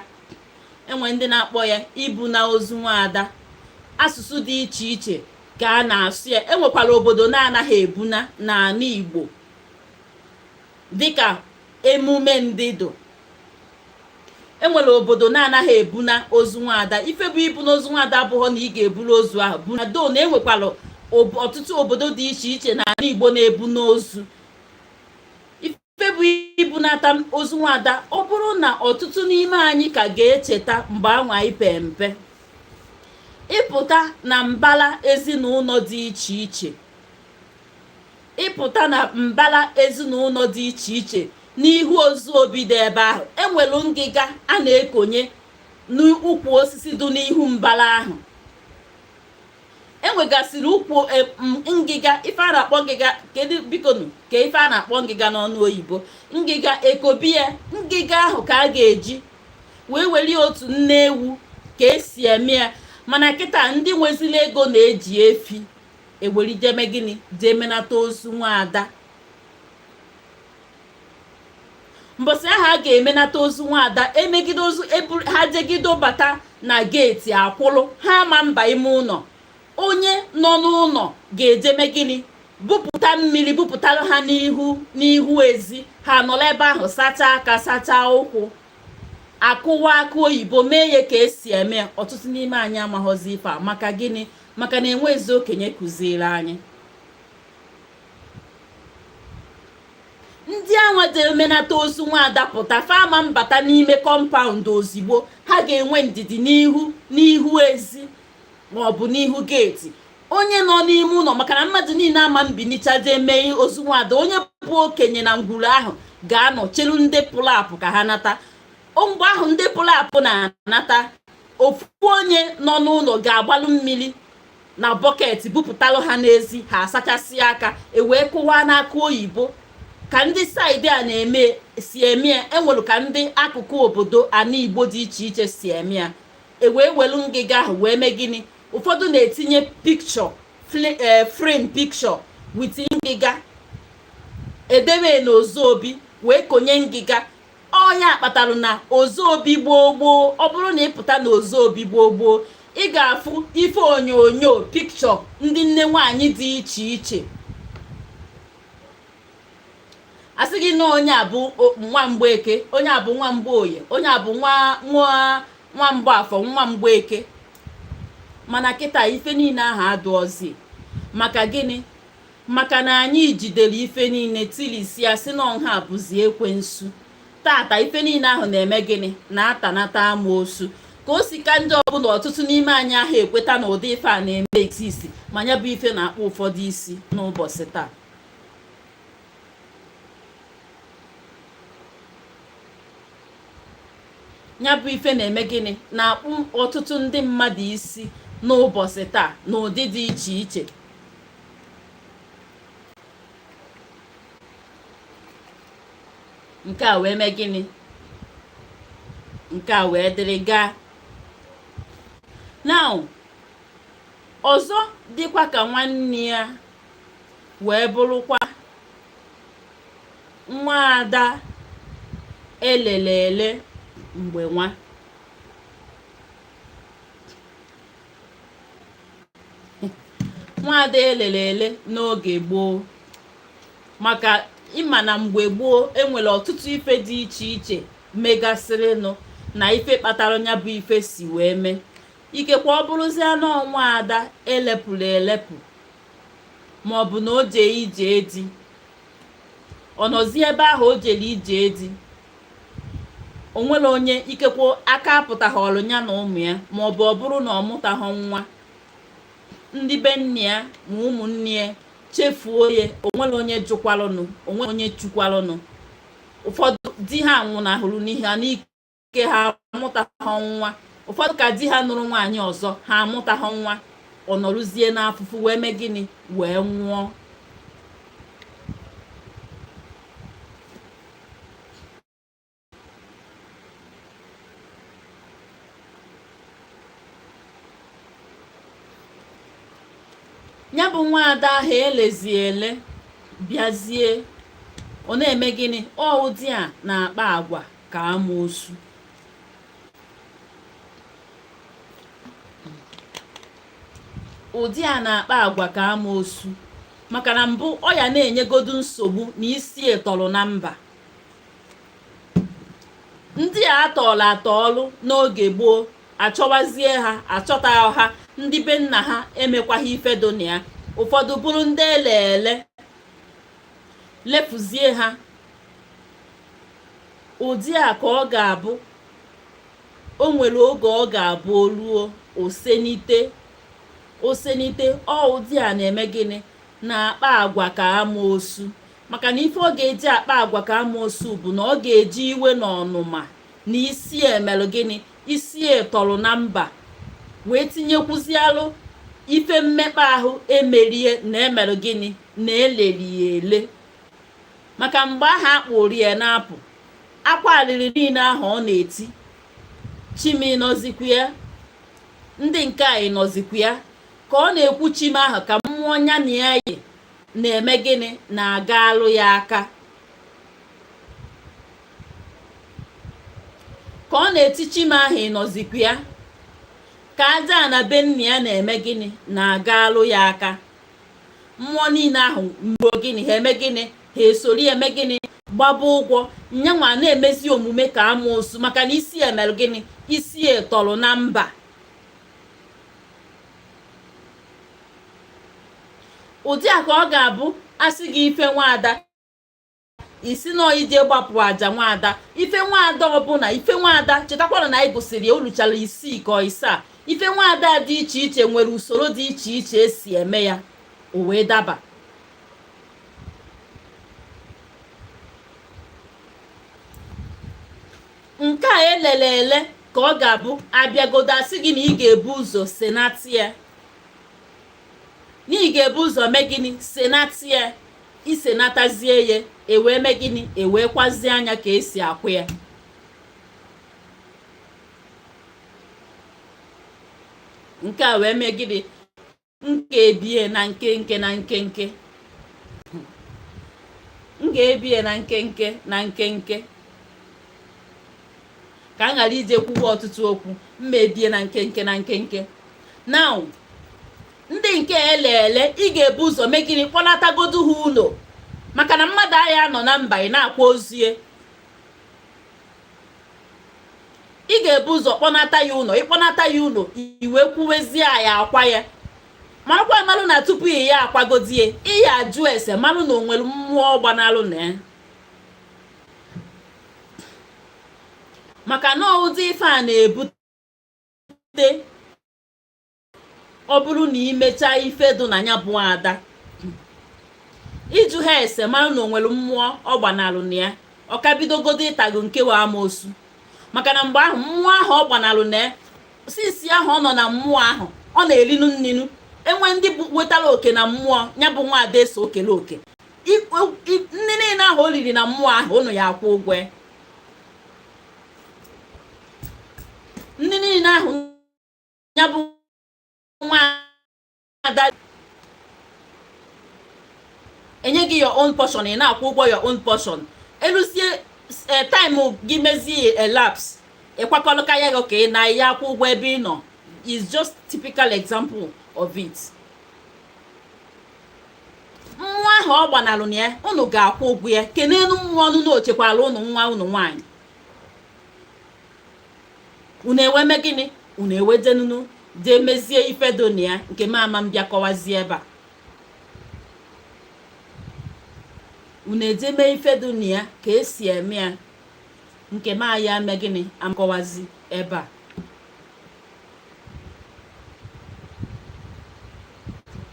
enwe ndị na-akpọ ya ibu na ozu nwaada. Asụsụ dị iche iche ka a na-asụ ya. Enwekwara obodo na-anaghị ebuna n'ala Igbo dịka emume ndịdụ. Enwere obodo na-anaghị ebuna ozu nwaada. Ife bụ ibu n'ozu nwaada abụghị na ị ga-eburu ozu ahụ buna do, na enwekwara ọtụtụ obodo dị iche iche n'ala Igbo na-ebu n'ozu. Ife bụ ibu ibunata ozu Nwada, ọ bụrụ na ọtụtụ n'ime anyị ka ga-echeta mgbe anwa ipe mpe ịpụta na mbala ezinụlọ dị iche iche, ịpụta na mbala ezinụlọ dị iche iche n'ihu ozu obi dị ebe ahụ, enwelu ngịga a na-ekonye n'ukwu osisi dị n'ihu mbala ahụ. Enwegasịrị ukwu ngịga, ife a na-akpọ ngịga, kedu bikonu ka ife a na-akpọ ngịga n'ọnụ oyibo? Ngịga ekobie. Ngịga ahụ ka a ga-eji wee weli otu nne ewu ka esi eme ya, mana kịta ndị nwezili ego na-eji efi ewerijeme gịnị jemenata ozu Nwada. Mbọsị ahụ a ga-emenata ozu Nwada, emegide ozu ha jegido bata na geeti akwụlụ, ha ama mba ime ụlọ. Onye nọ n'ụlọ ga-ejeme gịnị bupụta mmiri bupụtara ha n'ihu ezi, ha nọrọ ebe ahụ sachaa aka sachaa ụkwụ, akụwa akụ oyibo mee ya ka esi eme. Ọtụtụ n'ime anyị amaghọzi ife a. Maka gịnị? Maka na enwezi okenye kụziri anyị. Ndị anwa dị emenata ozu Nwada pụta, fama mbata n'ime kọmpaụnd ozigbo, ha ga-enwe ndidi n'ihu ezi maọbụ n'ihu geeti. Onye nọ n'ime ụlọ, maka na mmadụ niile ama mbinichade mee ozu Nwada, onye bụ okenye na ngwuru ahụ ga-anọ chelu ndị pụrụ apụ ka ha nata. Mgbe ahụ ndị pụrụ apụ na-anata, ofu onye nọ n'ụlọ ga-agbalụ mmiri na bọket bupụtalụ ha n'ezi, ha asachasị aka, ewee kụwa n'aka oyibo. Ka ndị saịdị a si eme ya, enwere ka ndị akụkụ obodo ana Igbo dị iche iche si eme ya. Ewee welu ngịga ahụ wee mee gịnị? Ụfọdụ na-etinye pikchọ, frame pikchọ wit ngịga edebe n'ozu obi wee konye ngịga. Ọnya kpatara na ozu obi gboo gboo, ọ bụrụ na ịpụta na ozu obi gboo gboo, ị ga-afụ ife onyonyo pikchọ ndị nne nwanyị dị iche iche. Asị gị na onye a bụ nwa Mgbeke, onye a bụ nwa Mgboye, onye a bụ nwa Mgbafọ, nwa Mgbeke. Mana kịta ife niile ahụ adụọzi. Maka gịnị? Maka na anyị jidere ife niile tilisia si na ọha bụzi ekwensu. Tata ife niile ahụ na-eme gịnị? Na-atanata amoosu. Ka o si ka ndị ọbụla ọtụtụ n'ime anyị ahụ ekweta na ụdị ife a na-eme exist, ma ya bụ ife na-akpọ ụfọdụ isi n'ụbọchị taa. Ya bụ ife na-eme gịnị? Na-akpụ ọtụtụ ndị mmadụ isi n'ụbọchị taa n'ụdị dị iche iche. Nke a wee mee gịnị? Nke a wee dịrị gaa. Now, ọzọ dịkwa ka nwanne ya wee bụrụkwa Nwada elelele mgbe nwa. Nwada elelele n'oge gboo, maka ịma na mgbe gboo enwere ọtụtụ ife dị iche iche megasịrịnụ na ife kpatara ya bụ ife si wee mee. Ikekwe ọ bụrụzie na Nwada elepụrụ elepụ, maọbụ na o jee ije di, ọ nọzi ebe ahụ o jere ije di, o nwere onye ikekwe aka apụtaghọrọ ya na ụmụ ya, maọbụ ọ bụrụ na ọ mụtaghọ nwa, ndị be nne ya ma ụmụnne ya chefuo ya, onwere onye jụkwalụnụ, onwere onye chukwalụnụ. Ụfọdụ di ha nwụnahụrụ n'ihi ha n'ike ha amụtaghọ nwa. Ụfọdụ ka di ha nụrụ nwaanyị ọzọ, ha amụtaghọ nwa, ọ nọrụzie n'afụfụ wee mee gịnị? Wee nwụọ. Ya bụ Nwada ahụ eleziele bịazie, ọ na-eme gịnị? Ọ ụdị a na-akpa agwa ka amoosu. Ụdị a na-akpa agwa ka amoosu maka na mbụ ọ ya na-enyegodu nsogbu na isi etọrọ na mba. Ndị a atọọlụ atọọlụ n'oge gboo achọwazie ha, achọta ha, ndị be nna ha emekwaghị ife do na ya. Ụfọdụ bụrụ ndị elele lepụzie ha ụdị a ka ọ ga-abụ o nwere oge ọ ga-abụ oluo osenite ụdị a na-eme gịnị na-akpa agwa ka amoosu maka na ife ọ ga-eji akpa agwa ka amoosu bụ na ọ ga-eji iwe na ọnụma na isi emelụ gịnị isi etọrọ na mba wee tinyekwuzialụ ife mmekpa ahụ emerie na emelụ gịnị na eleli ya ele maka mgbe ahụ akpụrụ ya na-apụ akwa alịrị niile ahụ ọ na-eti chimi nọzikwa ya ndị nke anyị nọzikwa ya ka ọ na-ekwu chime ahụ ka mmụọ nya na ya yi na-eme gịnị na-aga alụ ya aka ka ọ na-eti chime ahụ ịnọzikwa ya ka aja na be nna ya na-eme gịnị na-aga alụ ya aka mmụọ niile ahụ mgbe gịnị ha eme gịnị ha esori eme gịnị gbaba ụgwọ nyanwa na-emezi omume ka amoosu maka na isi ya mere gịnị isi ya tọrọ na mba ụdị a ka ọ ga-abụ asị gị ife nwaada isi na ije gbapụ aja nwaada ife nwaada ọbụla ife nwaada chetakwara na anyị gụsịrị ya oluchara 6 ka 7 ife nwaada dị iche iche nwere usoro dị iche iche esi eme ya o wee daba nke a elele ele ka ọ ga-abụ abịagodo asị gị na ị ga-ebu ụzọ senatie na ị ga-ebu ụzọ mee gịnị senatie isenatazie ya ewee mee gịnị ewee kwazie anya ka esi akwụ ya nke a wee mee gịnị nke ebie na nkenke na nkenke m ga-ebie na nkenke na nkenke ka m ghara ije kwuwe ọtụtụ okwu mma ebie na nkenke na nkenke now ndị nke elele ị ga-ebu ụzọ mee gịnị kpọnatagodu ha ụlọ maka na mmadụ agha nọ na mba ị na-akwa ozie ị ga-ebu ụzọ kpọnata ya ụlọ ịkpọnata ya ụlọ iwe kwuwezie ya akwa ya marakwa malụ na tupu ị ya akwagodie ịya ajụ ese malụ na onwere mmụọ gbanalụ na ya maka na ụdị ife a na-ebute ọ bụrụ na imechaa ife dị na ya bụ ada ịjụ ha ese malụ na onwere mmụọ ọ gbanalụ na ya ọ ka bidogodo ịtago nke wa amoosu maka na mgbe ahụ mmụọ ahụ ọ gbanalụ na ya sisi ahụ ọ nọ na mmụọ ahụ ọ na-erinu nninu enwe ndị wetara oke na mmụọ ya bụ nwaada eso okele oke ndị niile ahụ o riri na mmụọ ahụ ụnụ ya akwụ ụgwọ ndị niile ahụ ya bụ nwaada enye gị your own portion ị na-akwụ ụgwọ your own portion eluzie time gị mezie elapse ịkwakọlụka ya gị ka ị na ya akwụ ụgwọ ebe ị nọ is just typical example of it mmụọ ahụ ọ gbanalụ na ya unu ga-akwụ ụgwọ ya kenenu mmụọ ọnụ na ochekwala unu nwa unu nwaanyị unu ewe mee gịnị unu ewedenunu jee mezie ife doni ya nke mama m bịa kọwazie ebe a unu eje mee ife doni ya ka esi eme ya nke ma ya mee gịnị amkọwazi ebe a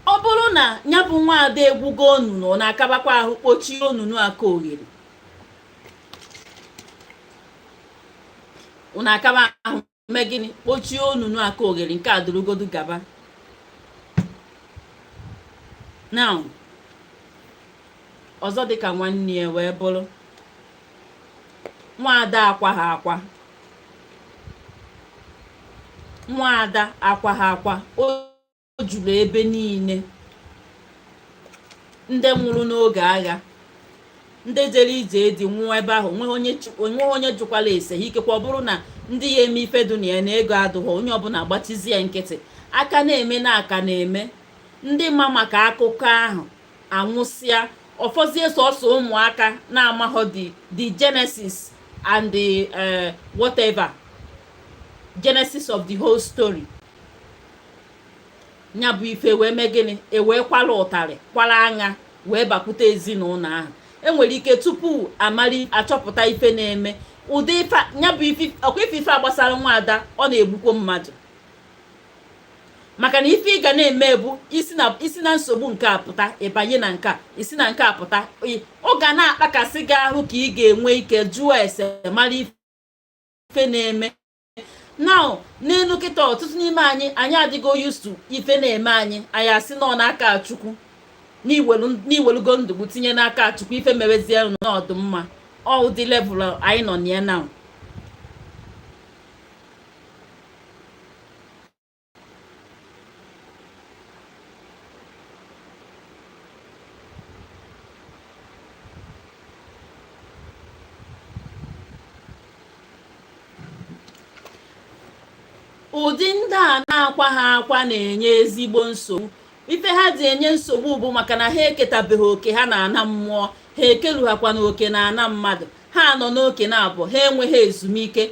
ọ bụrụ na ya bụ nwaada egwugo onunu ọ na-akabakwa ahụ kpochie onunu aka oghere unu akaba ahụ mee gịnị kpochie onunu aka oghere nke a dụrụgodu gaba now ọzọ dịka nwanne ya wee bụrụ nwaada akwa ha akwa nwaada akwa ha akwa o juru ebe niile ndị nwụrụ n'oge agha ndị jere ije dị nwụọ ebe ahụ onwe onye jụkwala ese ikekwe ọ bụrụ na ndị ya eme ife dị na ya na ego adụghọ onye ọbụla gbachizie nkịtị aka na-eme na aka na-eme ndị ma maka akụkọ ahụ anwụsịa ọfọzie sọsọ ụmụaka na-amaghọ the genesis and the whatever genesis of the whole story nya bụ ife wee mee gịnị ewee kwala ụtarị kwala anya wee bakwute ezinụlọ ahụ enwere ike tupu amali achọpụta ife na-eme ụdị ife ya bụ ọkwa ife gbasara Nwada ọ na-egbukwo mmadụ, maka na ife ị ga na-eme bụ isi na nsogbu nke a pụta ịbanye na nke a, isi na nke a pụta ọ ga na-akpakasị gị ahụ ka ị ga-enwe ike jụọ ese mara ife na-eme. now n'elu kịta ọtụtụ n'ime anyị adịgo used to ife na-eme anyị asị nọ n'aka Chukwu n'iwelugo ndụgbu tinye n'aka Chukwu ife merezie n'ọdụ mma. ọ ụdị level anyị nọ na ya now. ụdị ndị a na-akwa ha akwa na-enye ezigbo nsogbu. ife ha ji enye nsogbu bụ maka na ha eketabeghị oke ha na-ana mmụọ, ha ekerughakwa n'oke na-ana mmadụ, ha nọ n'oke na-abụ ha enweghị ezumike.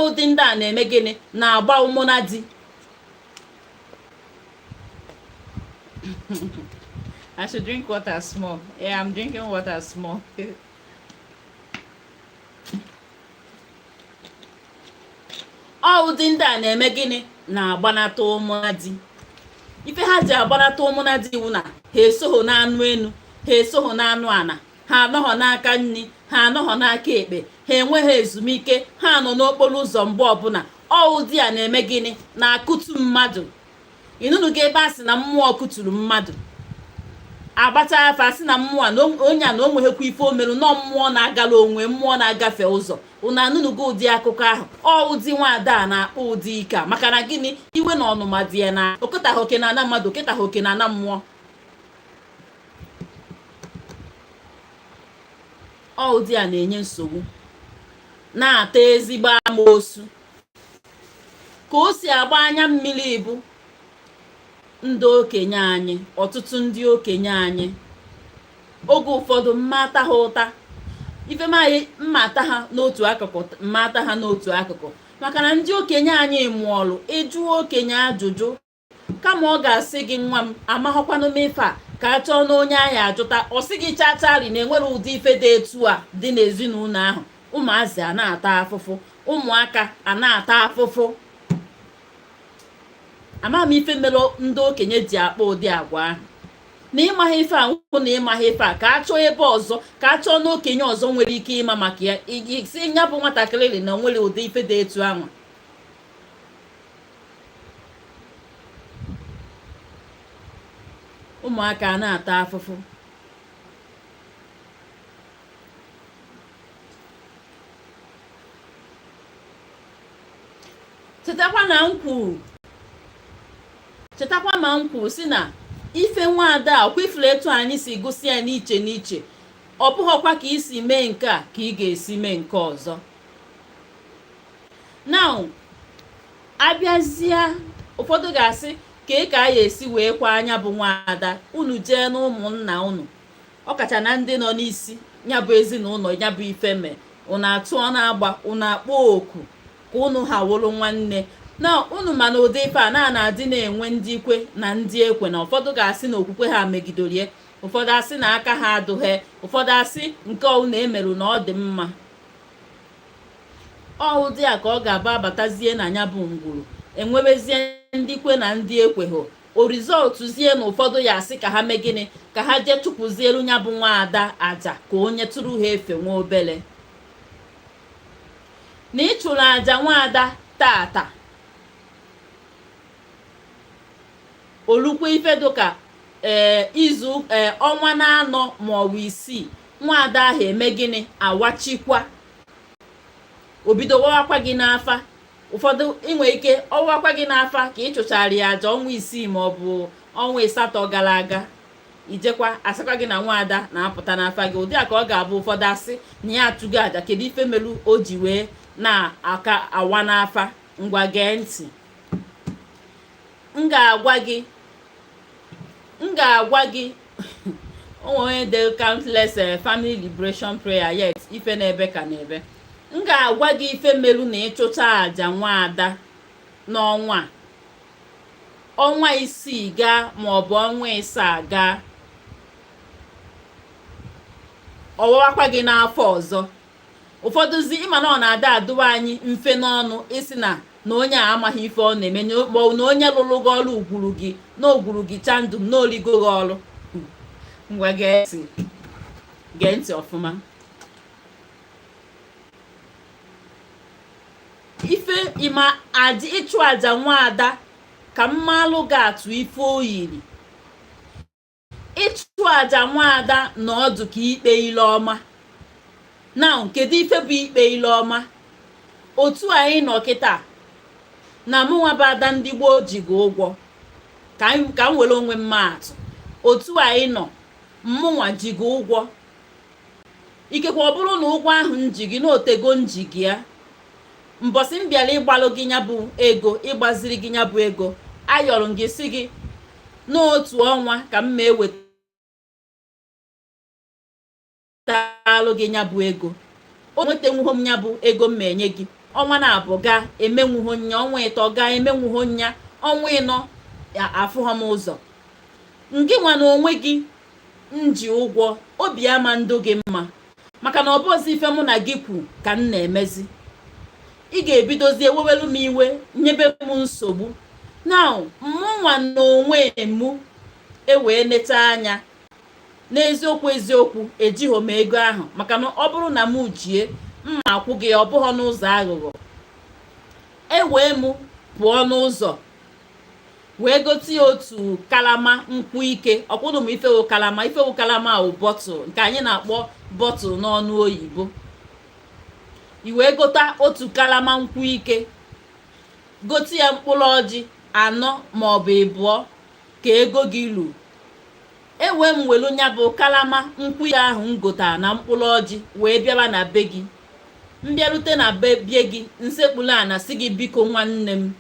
ụdị ndị a na-eme gịnị? na-agba ụmụna di. I should drink water small. Yeah, I'm drinking water small. ụdị ndị a na-eme gịnị? na-agbanata ụmụna di. ife ha ji agbanata ụmụna di iwu na ha esoghị n'anụ enu, ha esoghị n'anụ ana, ha anọghọ n'aka nri, ha anọghọ n'aka ekpe, ha enweghị ezumike, ha nọ n'okporo ụzọ mgbe ọbụla. ụdị a na-eme gịnị? na-akụtu mmadụ. ịnụnụgo ebe a sị na mmụọ kụturu mmadụ, agbata afa asị na mmụọ na onye a na o nweghekwa ife o merụ, nọ mmụọ na-agala onwe, mmụọ na-agafe ụzọ. unu anụnụgo ụdị akụkọ ahụ? ụdị Nwada a na-akpọ ụdị ike a. maka na gịnị? iwe na ọnụma dị ya na oketaghị oke na ana mmadụ, oketaghị oke na ana mmụọ. ụdị a na-enye nsogbu, na-ata ezigbo amoosu. ka o si agba anya mmiri bụ ndị okenye anyị, ọtụtụ ndị okenye anyị oge ụfọdụ mmata ha ụta ife mmata ha n'otu akụkụ, mmata ha n'otu akụkụ, maka na ndị okenye anyị mụọlụ ịjụọ okenye ajụjụ kama ọ ga-asị gị nwa m amaghọkwanụ m ife a ka a chọọ na onye ahụ ajụta ọ sị gị chachari na enwere ụdị ife dị etu a dị n'ezinụlọ ahụ. ụmụazị a na-ata afụfụ, ụmụaka a na-ata afụfụ. amaghị m ife mere ndị okenye ji akpa ụdị agwa ahụ. na ịmaghị ife a nwụ na ịmaghị ife a ka a chọọ ebe ọzọ, ka a chọọ n'okenye ọzọ nwere ike ịma maka ya, si ya bụ nwatakịrị na nwere ụdị ife dị etu ahụ. ụmụaka a na-ata afụfụ. chetakwa ma m kwuru si na ife Nwada a kwifuru etu anyị si gosi ya n'iche n'iche. ọ bụghọkwa ka isi mee nke a ka ị ga-esi mee nke ọzọ. now abịazie ụfọdụ ga-asị ka a ya esi wee kwa anya bụ Nwada. unu jee na ụmụnna unu, ọkacha na ndị nọ n'isi ya bụ ezinụlọ ya bụ ife mee, unu atụọ na-agba, unu akpọ oku ka unu ha wụrụ nwanne. na unu mana ụdị ife a na-adị na-enwe ndị ikwe na ndị ekwe, na ụfọdụ ga-asị na okwukwe ha megidorie, ụfọdụ asị na aka ha adụghị, ụfọdụ asị nke ọwụ na-emerụ na ọ dị mma. ụdị a ka ọ ga-abụ abatazie na ya bụ ngwuru, enwebezie ndị kwe na ndị ekweghị. o rizọtụzie na ụfọdụ ya asị ka ha mee gịnị? ka ha jee chụpụzielu ya bụ Nwada aja ka onye tụrụ ha efe nwa obele. na ịchụrụ aja Nwada tata olukwe ife dịka izu ọnwa na-anọ maọbụ 6, Nwada ahụ eme gịnị? awachikwa. obido wawakwa gị n'afa. ụfọdụ inwe ike ọwakwa gị n'afa ka ị chụchara ya aja ọnwa 6 maọbụ ọnwa 8 gara aga, ijekwa asịkwa gị na Nwada na-apụta n'afa gị. ụdị a ka ọ ga-abụ ụfọdụ asị na ya achụgo aja, kedu ife melu o ji wee na-aka awa n'afa. ngwa gee ntị, m ga-agwa gị onwe the countless family liberation prayer yet ife na-ebe ka na-ebe. m ga-agwa gị ife melu na ịchụcha aja Nwada n'ọnwa ọnwa 6 gaa maọbụ ọnwa 7 gaa, ọwawakwa gị n'afọ ọzọ. ụfọdụzi ịma na ọ na-ada adụwa anyị mfe n'ọnụ isi na onye a amaghị ife ọ na-eme na onye lụrụ gị ọrụ ugwuru gị na ogwuru gị chandum na oligo gị ọrụ. ngwa gee ntị ọfụma. ife ịma ịchụ aja nwaada ka mmalụ ga-atụ ife oyiri. ịchụ aja nwaada na ọdụ ka ikpe ile ọma. na kedu ife bụ ikpe ile ọma? otu anyị nọ kịta na mụnwa bụ ada ndị gboo ji gị ụgwọ ka m were onwe m atụ. otu anyị nọ mmụnwa ji gị ụgwọ, ikekwe ọ bụrụ na ụgwọ ahụ nji gị na otego nji gị ya, mbọsị m bịara ịgbalụ gị nya bụ ego, ịgbaziri gị nya bụ ego, ayọrọ m gị si gị n'otu ọnwa ka m ma ewetalụ gị nya bụ ego. o nwetanwuho m nya bụ ego m ma enye gị, ọnwa na-abụ ga emenwuho nya, ọnwa ịtọ ga emenwuho nya, ọnwa ịnọ afụghọ m ụzọ. ngị nwa na onwe gị nji ụgwọ, obi ama ndụ gị mma, maka na ọ bụ ozi ife mụ na gị kwu ka m na-emezi. ị ga-ebidozi ewewelu m iwe, nyebe m nsogbu. na mụnwa na onwe mụ ewee neta anya n'eziokwu eziokwu ejighọ m ego ahụ, maka na ọ bụrụ na m jie mma akwụ gị ọ bụghọ n'ụzọ aghụghọ. ewee mụ pụọ n'ụzọ wee gote ya otu kalama nkwụ ike. ọkwụnụ m ifewu kalama, ifewu kalama wụ bọtụl, nke anyị na-akpọ bọtụl n'ọnụ oyibo. i wee gota otu kalama nkwụ ike, gote ya mkpụrụ ọjị anọ maọbụ ịbụọ ka ego gị lu. ewee m welu nya bụ kalama nkwụ ike ahụ m gotara na mkpụrụ ọjị wee bịaba na be gị. mbịarute na bie gị, nsekpulu ana si gị biko nwanne m,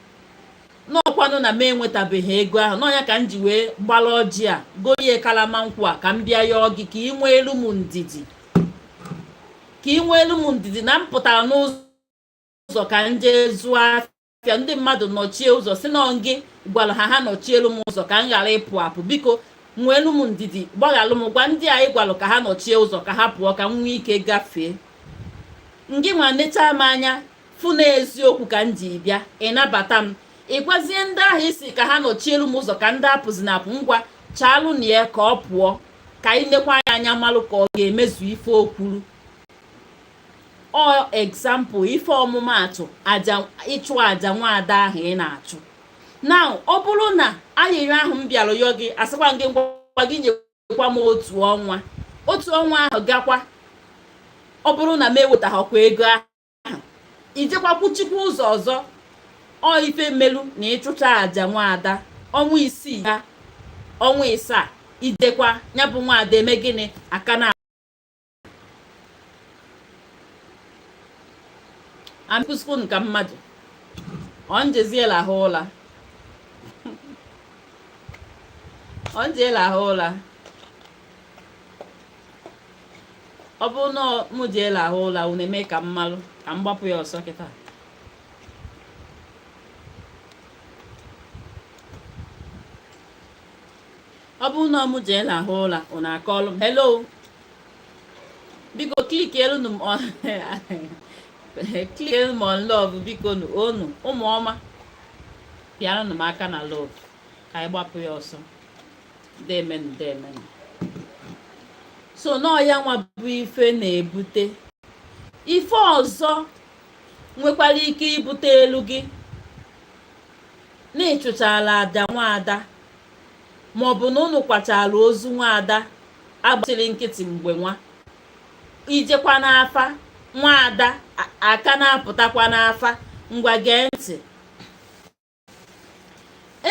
n'ọkwanụ na m enwetabeghị ego ahụ, n'ọnya ka m ji wee gbala ọjị a golie kalama nkwụ a ka m bịa yọọ gị ka ị nwee elu m ndidi, ka ị nwee elu m ndidi na m pụtara n'ụzọ ka m jee zụọ afịa. ndị mmadụ nọchie ụzọ si na gị gwara ha nọchie elu m ụzọ ka m ghara ịpụ apụ, biko nwee elu m ndidi, gbaghalụ m, gwa ndị anyị gwalụ ka ha nọchie ụzọ ka ha pụọ ka m nwee ike gafee. ngị nwa neta m anya fụ na eziokwu ka m ji bịa, ịnabata m, ịgwazie ndị ahụ isi ka ha nọchie elu m ụzọ ka ndị apụzi na apụ, ngwa chaalụ na ya ka ọ pụọ, ka anyị nekwa anya malụ ka ọ ga-emezu ife o kwuru. ọ egzampụl ife ọmụmatụ ịchụ aja nwaada ahụ ị na-achụ. na ọ bụrụ na ayịrị ahụ m bịara yọ gị, asịkwa gị ngwa gị nyekwa m otu ọnwa ahụ gakwa, ọ bụrụ na m ewetaghọkwa ego ahụ, ijekwa kwuchikwa ụzọ ọzọ. ọ ife melu na ịchụcha aja nwaada ọnwa isii ya ọnwa ịsaa, idekwa ya bụ nwaada eme gịnị? aka na amkụsịkwụ ka mmadụ onjeziela ahụ ụla onjeela ahụ ụla. ọ bụrụ na mụ jeela ahụ ụla unu eme ka mmalụ ka m gbapụ ya ọsọ kịta. ọ bụrụ na mụ jeela ahụ ụla unu akọlụ m hello, biko klik elu m klik elu m on love, biko onu ụmụ ọma pịaranụ m aka na love ka anyị gbapụ ya ọsọ. demenụ so nọọ ya nwa bụ ife na-ebute. ife ọzọ nwekwara ike ibute elu gị na ịchụchala aja nwaada, maọbụ na unu kwachara ozu nwaada agbachiri nkịtị mgbe nwa, ijekwa n'afa nwaada aka na-apụtakwa n'afa. ngwa gee ntị,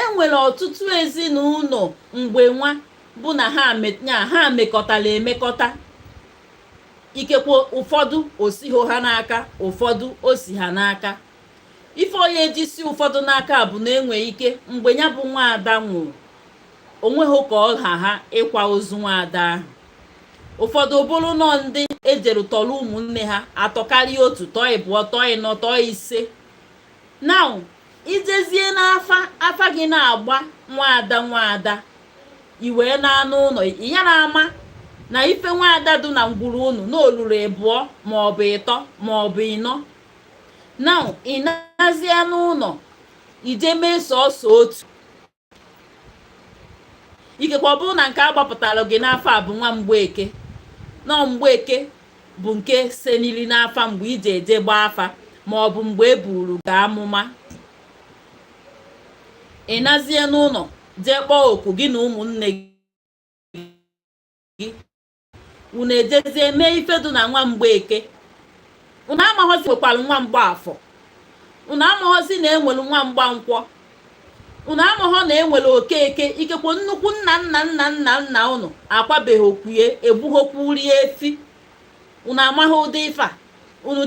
enwere ọtụtụ ezinụlọ mgbe nwa bụ na ha mekọtara emekọta. ikekwe ụfọdụ osiho ha n'aka, ụfọdụ osi ha n'aka. ife onye ejisi ụfọdụ n'aka bụ na enwe ike mgbe ya bụ nwaada nwụrụ, onweghị ka ọha ha ịkwa ozu nwaada ahụ. ụfọdụ bụrụ nọ ndị ejere tọrọ ụmụnne ha atọkarịa otu, tọọ ịbụọ, tọọ ịnọ, tọọ ise. na ijezie n'afa afa gị na-agba nwaada iwee na-anụ ụlọ ya na-ama na ife nwaada dị na ngwuru unu n'olulu ịbụọ maọbụ ịtọ maọbụ ịnọ. na ị nazie n'ụlọ ije mee sọsọ otu, ikekwe ọ bụrụ na nke a gbapụtara gị n'afọ a bụ nwa Mgbeke, nọ Mgbeke bụ nke senili n'afa mgbe ije eje gbaa afa maọbụ mgbe e buru gị amụma. ị nazie n'ụlọ jee kpọọ oku gị na ụmụnne gị, unu ejezie mee ife dị na nwa Mgbeke. unu amaghọzi nwekwara nwa Mgbafọ, unu amaghọzi na enwere nwa Mgbankwọ, unu amaghọ na enwere Okeke. ikekwe nnukwu nna nna nna nna nna unu akwabeghị okwuye egbughokwu efi. unu amaghị ụdị ife a. unu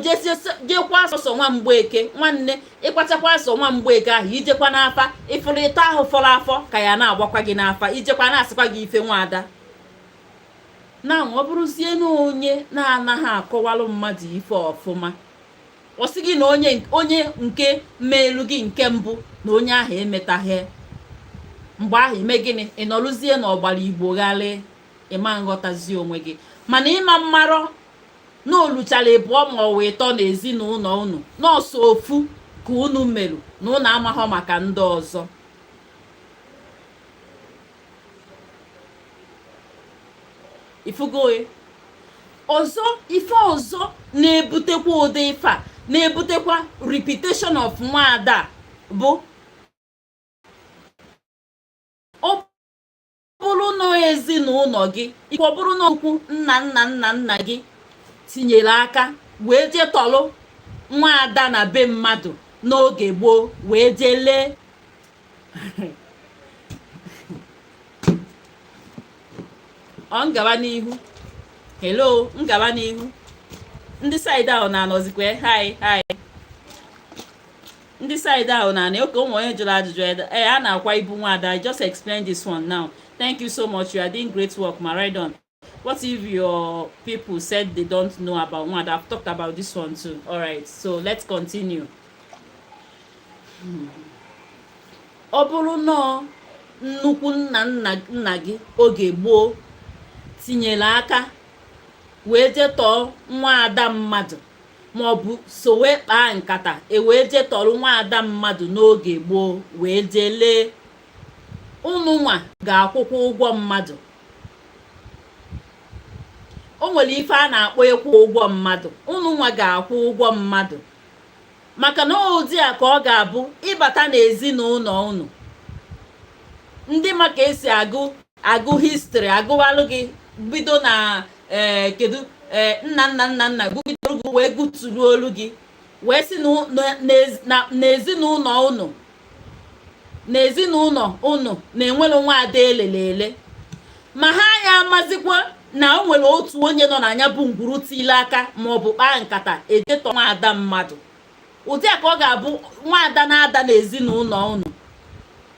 jekwa sọsọ nwa Mgbeke nwanne, ịkpachakwa asọ nwa Mgbeke ahụ ijekwa n'afa ịfụrụ ịtọ ahụ fọrọ afọ ka ya na-agbakwa gị n'afa, ijekwa na-asịkwa gị ife Nwada. na ọ bụrụzie na onye na-anaghị akọwalụ mmadụ ife ọfụma, ọ sị gị na onye nke melu gị nke mbụ na onye ahụ emetaghị, mgbe ahụ ime gịnị? ị nọrụzie na ọgbara Igbo ghalị, ịma nghọtazi onwe gị. mana ịma mmarọ na oluchara ịbụọ ma ọ wee ịtọ n'ezinụlọ unu nọọsụ ofu ka unu merụ na unu amaghọ maka ndị ọzọ. ifugoe ọzọ, ife ọzọ na-ebutekwa ụdị ife a, na-ebutekwa reputation of nwaada bụ ọ bụrụ na ezinụlọ gị, ọ bụrụ na okwu nna nna nna nna gị tinyere aka wee jee tọrọ nwaada na be mmadụ n'oge gboo wee jee lee ọ ngaba n'ihu, hello, ngaba n'ihu. ndị saịdị ahụ na-anọzikwa hi ndị saịdị ahụ na-anị oke. ụmụ onye jụrụ ajụjụ a na-akwa ibu Nwada. I just explained this one now. Thank you so much, you are doing great work, ma. Right on. What if your people said they don't know about Nwada? I've talked about this one too. All right, so let's continue. ọ bụrụ na nnukwu nna nna gị oge gboo tinyere aka wee jee tọọ nwaada mmadụ maọbụ so wee kpaa nkata wee jee tọrọ nwaada mmadụ n'oge gboo wee jee lee, unu nwa ga-akwụkwọ ụgwọ mmadụ. o nwere ife a na-akpọ ịkwụ ụgwọ mmadụ. unu nwa ga-akwụ ụgwọ mmadụ maka na ụdị a ka ọ ga-abụ ịbata n'ezinụlọ unu. ndị maka esi agụ histri agụwalụ gị bido na kedu nna nna nna nna bidoro gị wee gụturu olu gị wee si n'ezinụlọ unu na-enwere nwaada elelele, ma ha anya amazikwa na o nwere otu onye nọ n'anya bụ ngwuru tile aka maọbụ kpaa nkata ejetọ nwaada mmadụ. ụdị a ka ọ ga-abụ nwaada na-ada n'ezinụlọ unu.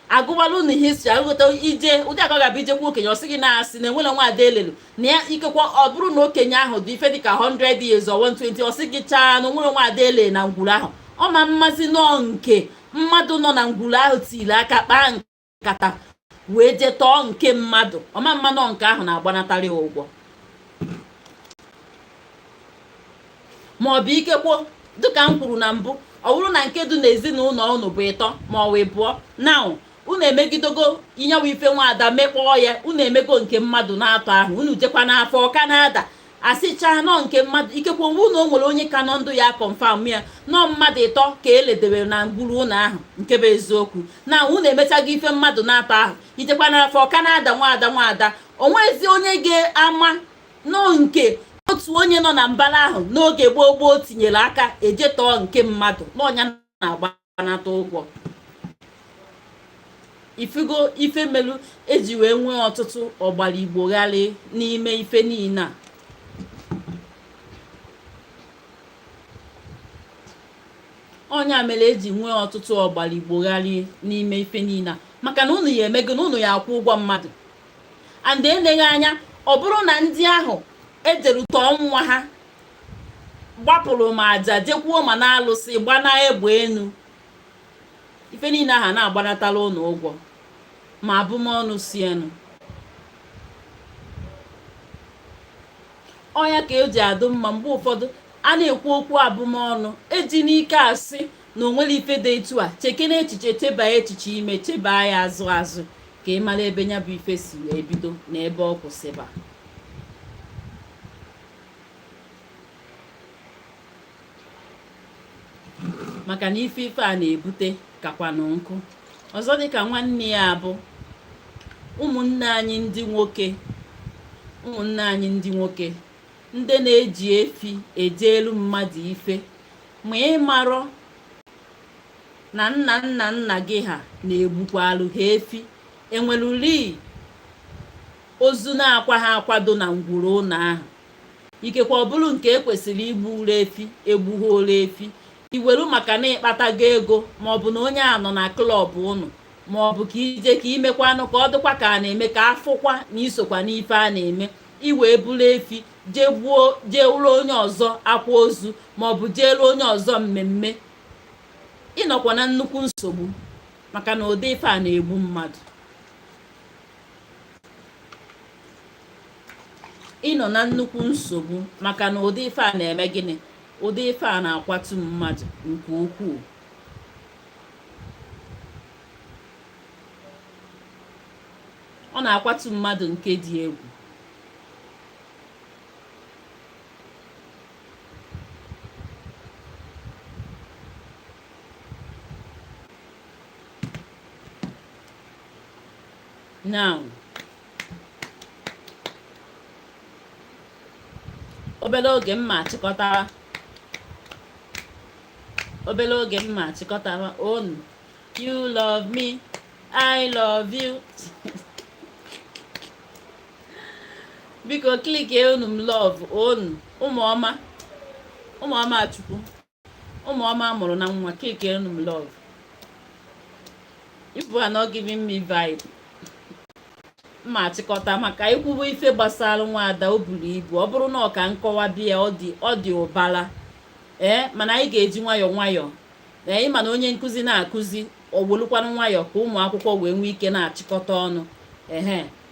agụwalụ na histri agụgota ije, ụdị a ka ọ ga-abụ ijekwa okenye ọ sị gị na-asị na enwere nwaada elelu na ya. ikekwa ọ bụrụ na okenye ahụ dị ife dịka 100 years or 120, ọ sị gị chaa na onwere nwaada elele na ngwuru ahụ. ọ ma mmazi nọ nke mmadụ nọ na ngwuru ahụ tile aka kpaa nkata wee jee tọọ nke mmadụ. ọma mma nọ nke ahụ na-agbanatara ya ụgwọ. ma ọ bụ ikekwo dịka m kwuru na mbụ, ọ bụrụ na nke dị n'ezinụlọ unu bụ ịtọ ma ọ wee pụọ na unu emegidogo inyewa ife Nwada mekpọọ ya, unu emego nke mmadụ na-atọ ahụ, unu jekwa n'afọ ọka na-ada asịchaa nọ nke mmadụ. ikekwe unu o nwere onye ka nọ ndụ ya kọnfam ya nọ mmadụ ịtọ ka eledebere na ngwuru ụlọ ahụ, nke bụ eziokwu. na unu emechago ife mmadụ na-atọ ahụ, ijekwa n'afọ ọka na-ada Nwada. onwezi onye ga-ama nọ nke otu onye nọ na mbara ahụ n'oge gboo tinyere aka ejetọọ nke mmadụ n'ọnya na-agbanata ụgwọ. ifugo ife melu eji wee nwee ọtụtụ ọgbara Igbo ghalị n'ime ife niile a. ọnya mere eji nwee ọtụtụ ọgbara Igbo ghalị n'ime ife niile a, maka na unu ya emego na unu ya akwụ ụgwọ mmadụ. and eleghị anya ọ bụrụ na ndị ahụ ejerutọ nwa ha gbapụrụ ma aja jekwuo ma na-alụsị gbana egbe enu, ife niile aha na-agbanatala ụlọ ụgwọ ma abụmọnụ si enu. ọnya ka eji adụ mma mgbe ụfọdụ a na-ekwu okwu abụmọnụ eji n'ike asị na onwere ife dị etu a cheke na echiche chebaa echiche ime chebaa ya azụ azụ ka ị mara ebe ya bụ ife si wee bido na ebe ọ kwụsịba. maka na ife a na-ebute kakwanụ nkụ. Ọzọ dịka nwanne ya bụ ụmụnne anyị ndị nwoke ndị na-eji efi eje elu mmadụ ife, ma ị marọ na nna gị ha na-egbukwalu ha efi, enweluli ozu na-akwa ha akwado na ngwuru ụlọ ahụ, ikekwe ọ bụrụ nke ekwesịrị igbu ụlọ efi egbughola efi, iwelu maka na ịkpatago ego maọbụ na onye a nọ na klọb ụnụ maọbụ ka ije ka imekwanụ ka ọ dịkwa ka a na-eme ka afụkwa na isokwa n'ife a na-eme, iwee bụrụ efi jee ụlọ onye ọzọ akwa ozu maọbụ jee lụọ onye ọzọ mmemme, ịnọkwa na nnukwu nsogbu maka na ụdị ife a na-egbu mmadụ. Ịnọ na nnukwu nsogbu maka na ụdị ife a na-eme gịnị, ụdị ife a na-akwatu mmadụ nke ukwuu. Ọ na-akwatu mmadụ nke dị egwu. Now, obere oge mma achịkọtara onu you love me I love you biko klikie unu m love onu ụmụọma chukwu, ụmụọma mụrụ na nwa, klikie unu m love. If you are not giving me vibe, mma achịkọta maka ikwubu ife gbasara Nwada o buru ibu. Ọ bụrụ na ọ ka nkọwa bịa ọ dị ụbala mana anyị ga-eji nwayọọ ịma na onye nkụzi na-akụzi ogbolukwanụ nwayọọ ka ụmụ akwụkwọ wee nwee ike na-achịkọta ọnụ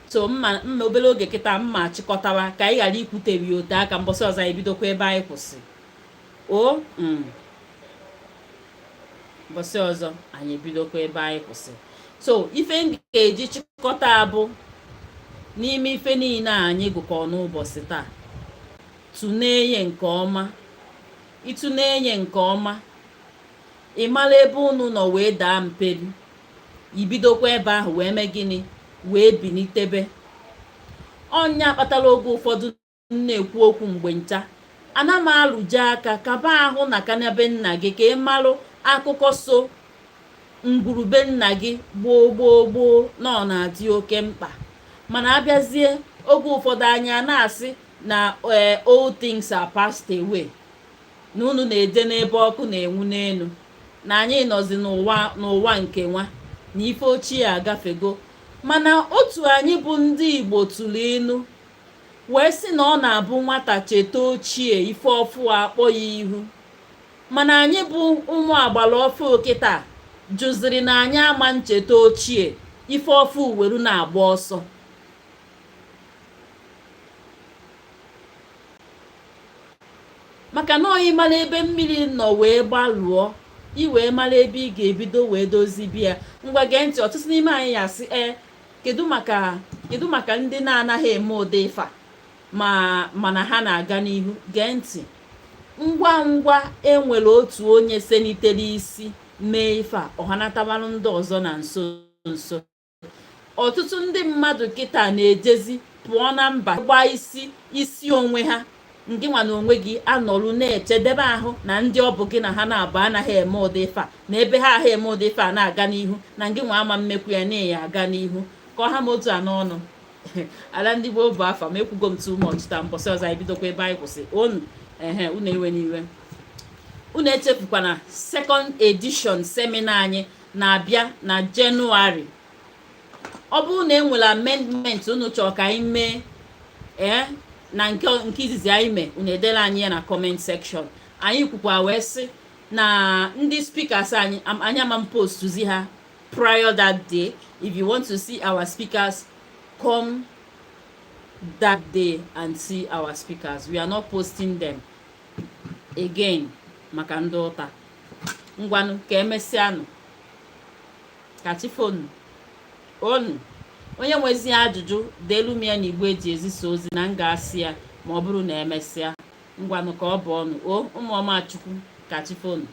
so mma obere oge kịta mma achịkọtawa ka anyị ghara ikwutere ya ote aka mbọsị ọzọ anyị bidokwa ebe anyị kwụsị mbọsị ọzọ anyị ebidokwa ebe anyị kwụsị. So ife m ga-eji chịkọta abụ n'ime ife niile anyị gụkọ n'ụbọchị taa, tụnee ya nke ọma. Ịtụnee nke ọma, ị mara ebe unu nọ wee daa mperi, ibidokwa ebe ahụ wee mee gịnị, wee binitebe. Ọnya kpatara oge ụfọdụ na-ekwu okwu mgbe ncha ana m alụje aka kaba ahụ na kanabe nna gị ka ị marụ akụkọ so ngwurube nna gị gboo na ọ na-adị oke mkpa. Mana abịazie oge ụfọdụ anya na-asị na all things are passed away, na unu na-eje n'ebe ọkụ na-enwu n'elu, na anyị nọzi n'ụwa nke nwa na ife ochie agafego. Mana otu anyị bụ ndị Igbo tụrụ ilu wee sị na ọ na-abụ nwata cheta ochie ife ọfụ akpọ ya ihu. Mana anyị bụ ụmụ agbara ọfụ kịta jụziri na anyị ama ncheta ochie ife ọfụ weru na-agba ọsọ. Maka na ọyị mara ebe mmiri nọ wee gbalụọ, i wee mara ebe ị ga-ebido wee dozibia. Ngwa gee ntị, ọtụtụ n'ime anyị ya sị kedu maka ndị na-anaghị eme ụdị ife mana ha na-aga n'ihu. Gee ntị, ngwa enwere otu onye senitere isi mee ife a, ọhanatabalụ ndị ọzọ na nso. Ọtụtụ ndị mmadụ kịta na-ejezi pụọ na mba gbaa isi onwe ha, ngị nwa na onwe gị anọrụ na-echedebe ahụ na ndị ọ bụ gị na ha na-abụ anaghị eme ụdị ife a, na ebe ha ahụ eme ụdị ife a na-aga n'ihu, na ngị nwa ama mmekwu ya na-eyi aga n'ihu ka ọha m otu a n'ọnụ. Ala ndị gboo bụ afa ma ekwugo m too much taa. Mbọsị ọzọ anyị bidokwa ebe anyị kwụsị. Unu ewe n'iwe, unu echefukwana second edition seminar anyị na-abịa na Jenụwarị. Ọ bụrụ na enwere amendment unu chọrọ ka anyị mee na nke izizi anyị mee, unu edela anyị ya na comment section. Anyị kwukwa wee sị na ndị speakers anyị ama m postuzi ha prior that day. If you want to see our speakers, come that day and see our speakers. We are not posting them again maka ndị ụta. Ngwanụ ka emesịanụ ka chifonu onu onye nwezi ajụjụ deelu m ya n'igbo eji ezisa ozi na m ga-asị ya ma ọ bụrụ na emesịa. Ngwanụ ka ọ bụ ọnụ o ụmụọma Chukwu ka chifonu.